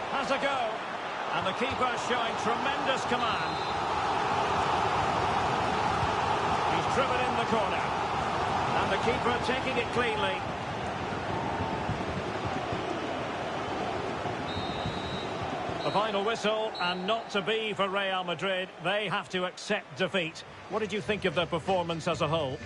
Has a go. And the keeper showing tremendous command. Driven in the corner. And the keeper taking it cleanly. The final whistle, and not to be for Real Madrid. They have to accept defeat. What did you think of their performance as a whole?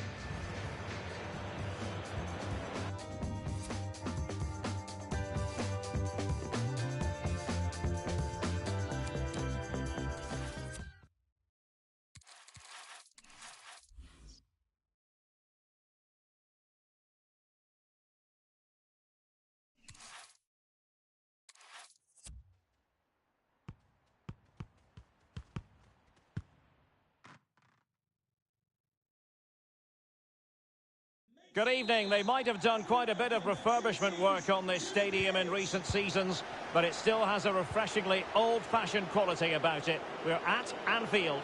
Good evening. They might have done quite a bit of refurbishment work on this stadium in recent seasons, but it still has a refreshingly old-fashioned quality about it. We're at Anfield.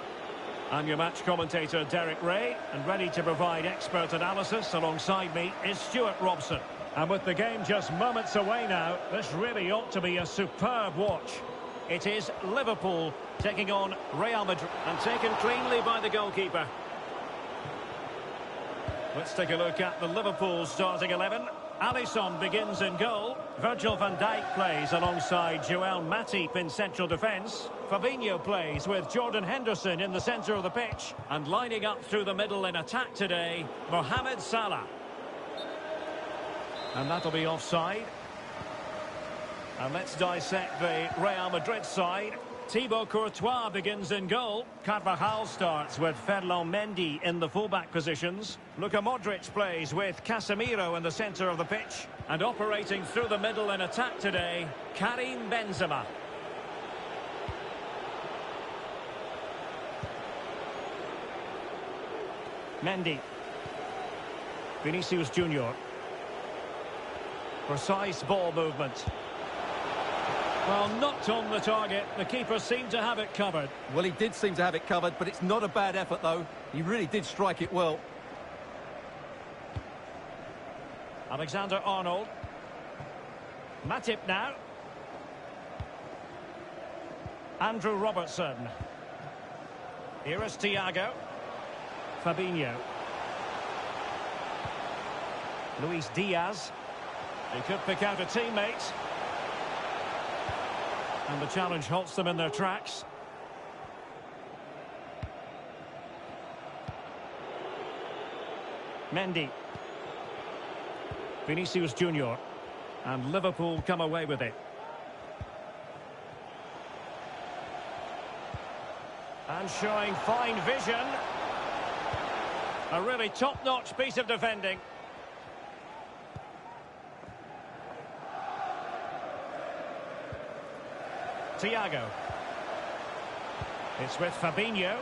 I'm your match commentator, Derek Ray, and ready to provide expert analysis alongside me is Stuart Robson. And with the game just moments away now, this really ought to be a superb watch. It is Liverpool taking on Real Madrid, and taken cleanly by the goalkeeper. Let's take a look at the Liverpool starting 11. Alisson begins in goal. Virgil van Dijk plays alongside Joel Matip in central defence. Fabinho plays with Jordan Henderson in the centre of the pitch. And lining up through the middle in attack today, Mohamed Salah. And that'll be offside. And let's dissect the Real Madrid side. Thibaut Courtois begins in goal. Carvajal starts with Ferland Mendy in the fullback positions. Luka Modric plays with Casemiro in the centre of the pitch. And operating through the middle in attack today, Karim Benzema. Mendy. Vinicius Junior. Precise ball movement. Well, not on the target. The keeper seemed to have it covered. Well, he did seem to have it covered, but it's not a bad effort, though. He really did strike it well. Alexander-Arnold. Matip now. Andrew Robertson. Here is Thiago. Fabinho. Luis Diaz. He could pick out a teammate. And the challenge halts them in their tracks. Mendy. Vinicius Junior. And Liverpool come away with it. And showing fine vision. A really top-notch piece of defending. Thiago. It's with Fabinho.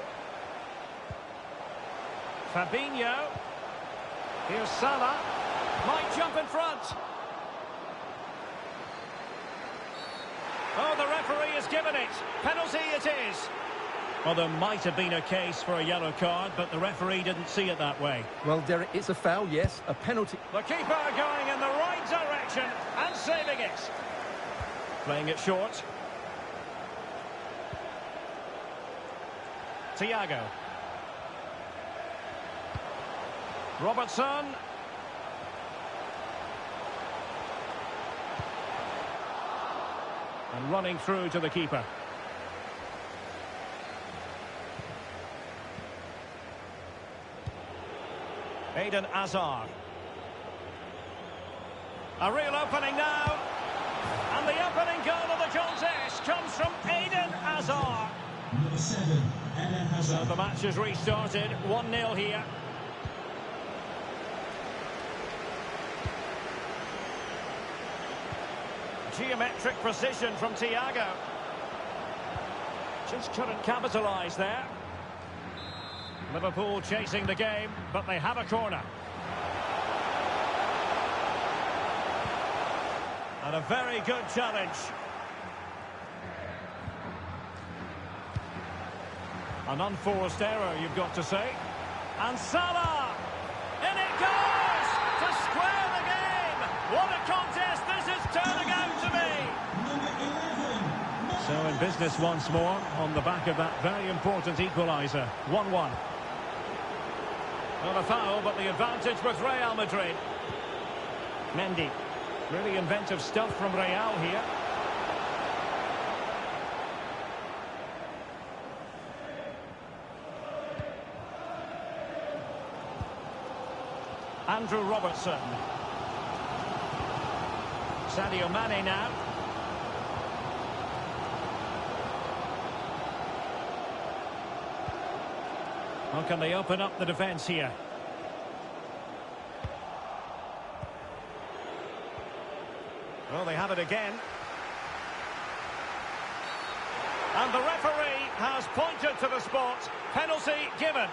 Fabinho. Here's Salah. Might jump in front. Oh, the referee has given it. Penalty it is. Well, there might have been a case for a yellow card, but the referee didn't see it that way. Well, Derek, it's a foul, yes, a penalty. The keeper going in the right direction and saving it. Playing it short. Thiago. Robertson. And running through to the keeper. Eden Hazard. A real opening now. And the opening goal of the contest comes from Eden Hazard. Number 7, Eden Hazard. So the match has restarted. 1-0 here. Geometric precision from Thiago. Just couldn't capitalise there. Liverpool chasing the game, but they have a corner. And a very good challenge. An unforced error, you've got to say. And Salah! In it goes! To square the game! What a contest this is turning out to be! Number 11. So in business once more, on the back of that very important equaliser. 1-1. Not a foul, but the advantage with Real Madrid. Mendy. Really inventive stuff from Real here. Andrew Robertson. Sadio Mane now. How can they open up the defence here? Well, they have it again. And the referee has pointed to the spot. Penalty given.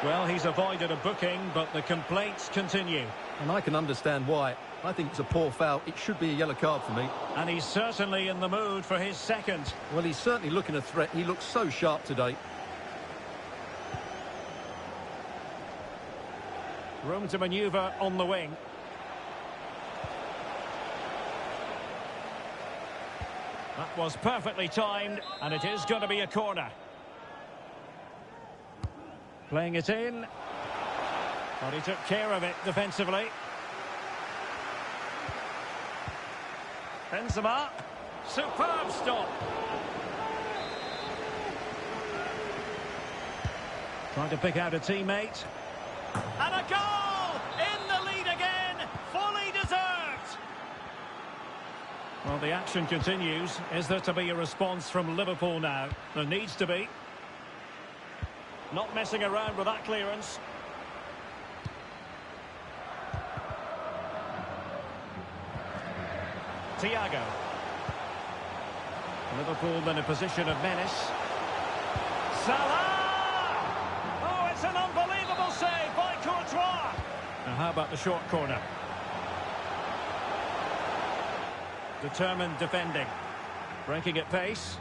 Well, he's avoided a booking, but the complaints continue. And I can understand why. I think it's a poor foul. It should be a yellow card for me. And he's certainly in the mood for his second. Well, he's certainly looking a threat. He looks so sharp today. Room to manoeuvre on the wing. That was perfectly timed, and it is going to be a corner. Playing it in. But he took care of it defensively. Benzema. Superb stop. Trying to pick out a teammate. And a goal! In the lead again! Fully deserved! Well, the action continues. Is there to be a response from Liverpool now? There needs to be. Not messing around with that clearance. Thiago. Liverpool in a position of menace. Salah! Oh, it's an unbelievable save by Courtois. Now, how about the short corner? Determined defending. Breaking at pace.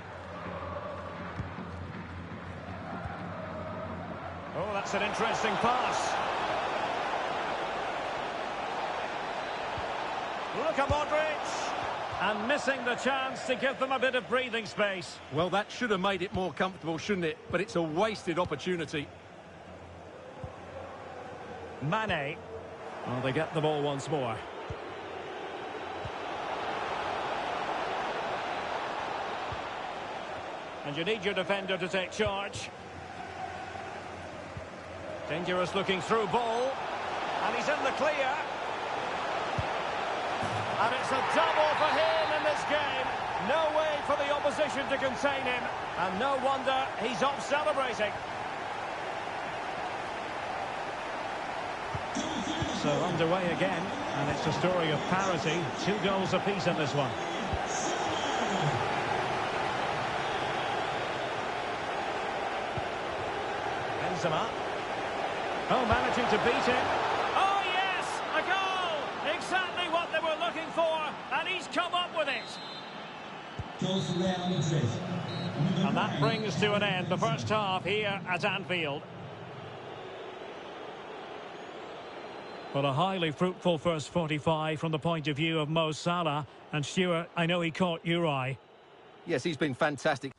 Oh, that's an interesting pass. Look at Modric. And missing the chance to give them a bit of breathing space. Well, that should have made it more comfortable, shouldn't it? But it's a wasted opportunity. Mane. Well, they get the ball once more. And you need your defender to take charge. Dangerous looking through ball. And he's in the clear. And it's a double for him in this game. No way for the opposition to contain him. And no wonder he's off celebrating. So underway again. And it's a story of parity. 2 goals apiece in this one. Benzema. Oh, managing to beat him. Oh, yes! A goal! Exactly what they were looking for, and he's come up with it. And that brings to an end the first half here at Anfield. Well, a highly fruitful first 45 from the point of view of Mo Salah. And Stuart, I know he caught your eye. Yes, he's been fantastic.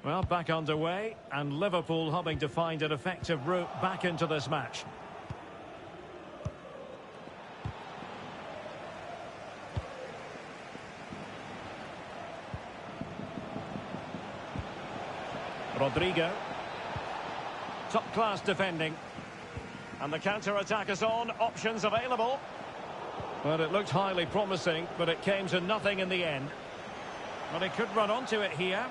Well, back underway, and Liverpool hoping to find an effective route back into this match. Rodrigo. Top-class defending. And the counter-attack is on, options available. Well, it looked highly promising, but it came to nothing in the end. But he could run onto it here.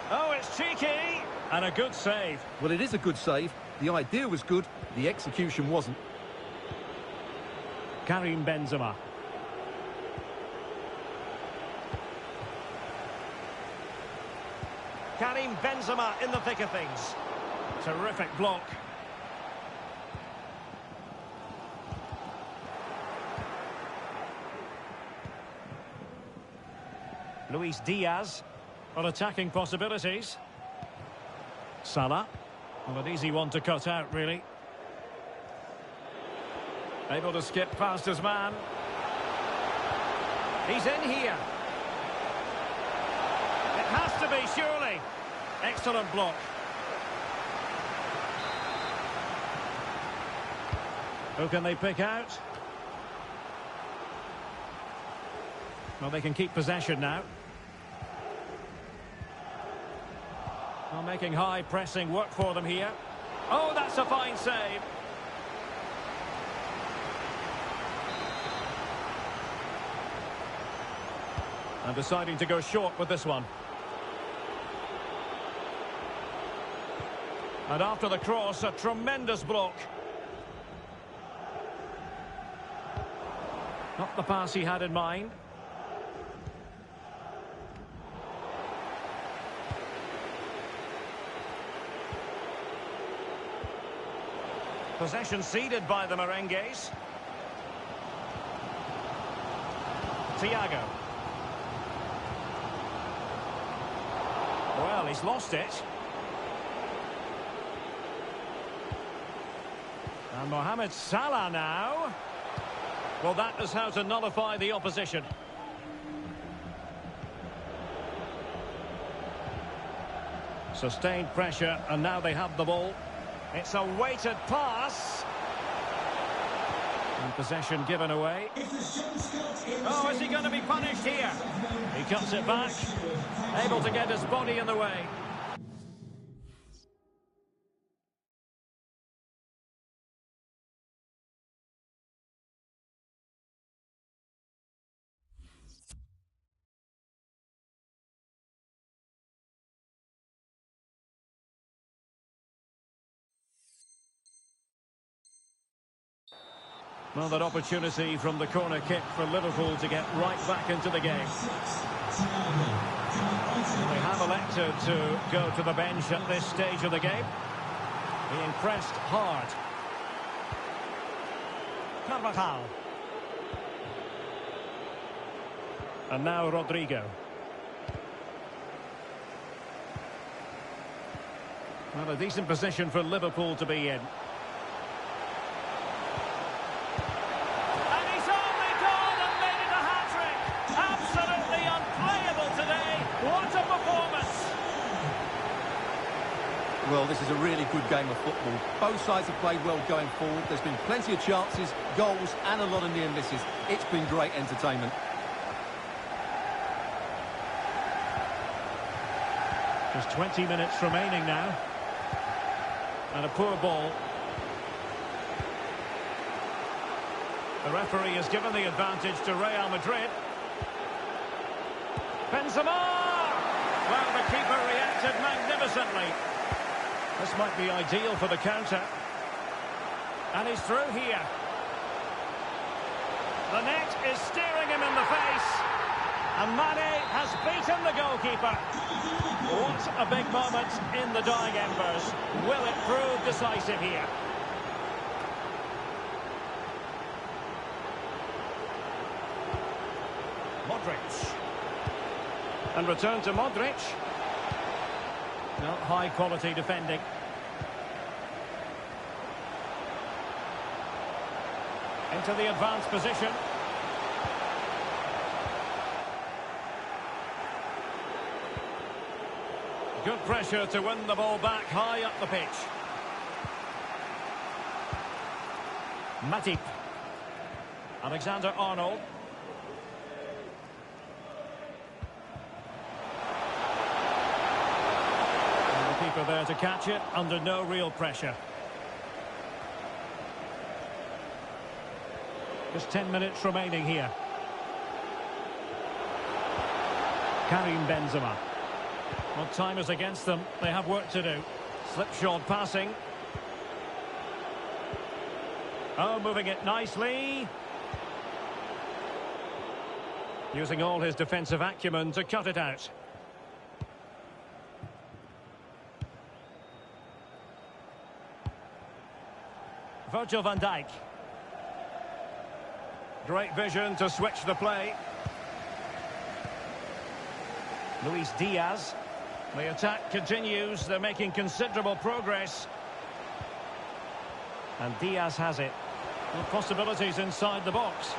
Oh, it's cheeky! And a good save. Well, it is a good save. The idea was good, the execution wasn't. Karim Benzema. Karim Benzema in the thick of things. Terrific block. Luis Diaz. On attacking possibilities. Salah. Well, an easy one to cut out, really. Able to skip past his man. He's in here. It has to be, surely. Excellent block. Who can they pick out? Well, they can keep possession now. Well, making high pressing work for them here. Oh, that's a fine save. And deciding to go short with this one. And after the cross, a tremendous block. Not the pass he had in mind. Possession ceded by the Merengues. Thiago. Well, he's lost it. And Mohamed Salah now. Well, that is how to nullify the opposition. Sustained pressure, and now they have the ball. It's a weighted pass. And possession given away. Oh, is he going to be punished here? He cuts it back. Able to get his body in the way. Well, that opportunity from the corner kick for Liverpool to get right back into the game. They have elected to go to the bench at this stage of the game. Being pressed hard. Carvajal. And now Rodrigo. Well, a decent position for Liverpool to be in. Well, this is a really good game of football. Both sides have played well going forward. There's been plenty of chances, goals, and a lot of near misses. It's been great entertainment. Just 20 minutes remaining now. And a poor ball. The referee has given the advantage to Real Madrid. Benzema! Well, the keeper reacted magnificently. This might be ideal for the counter. And he's through here. The net is staring him in the face. And Mane has beaten the goalkeeper. What a big moment in the dying embers. Will it prove decisive here? Modric. And return to Modric. No, high quality defending. Into the advanced position. Good pressure to win the ball back high up the pitch. Matip. Alexander-Arnold. Keeper there to catch it under no real pressure. Just 10 minutes remaining here. Karim Benzema. Well, time is against them. They have work to do. Slipshod passing. Oh, moving it nicely. Using all his defensive acumen to cut it out. Virgil van Dijk. Great vision to switch the play. Luis Diaz. The attack continues. They're making considerable progress. And Diaz has it. Well, possibilities inside the box.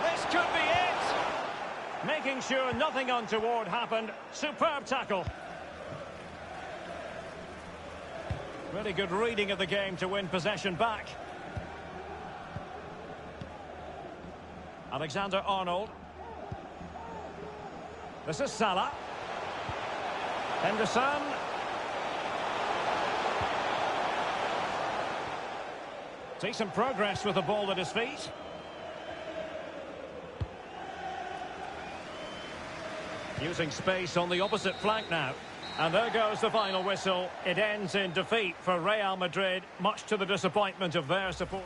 This could be it! Making sure nothing untoward happened. Superb tackle. Really good reading of the game to win possession back. Alexander-Arnold. This is Salah. Henderson. Decent progress with the ball at his feet. Using space on the opposite flank now. And there goes the final whistle. It ends in defeat for Real Madrid, much to the disappointment of their support.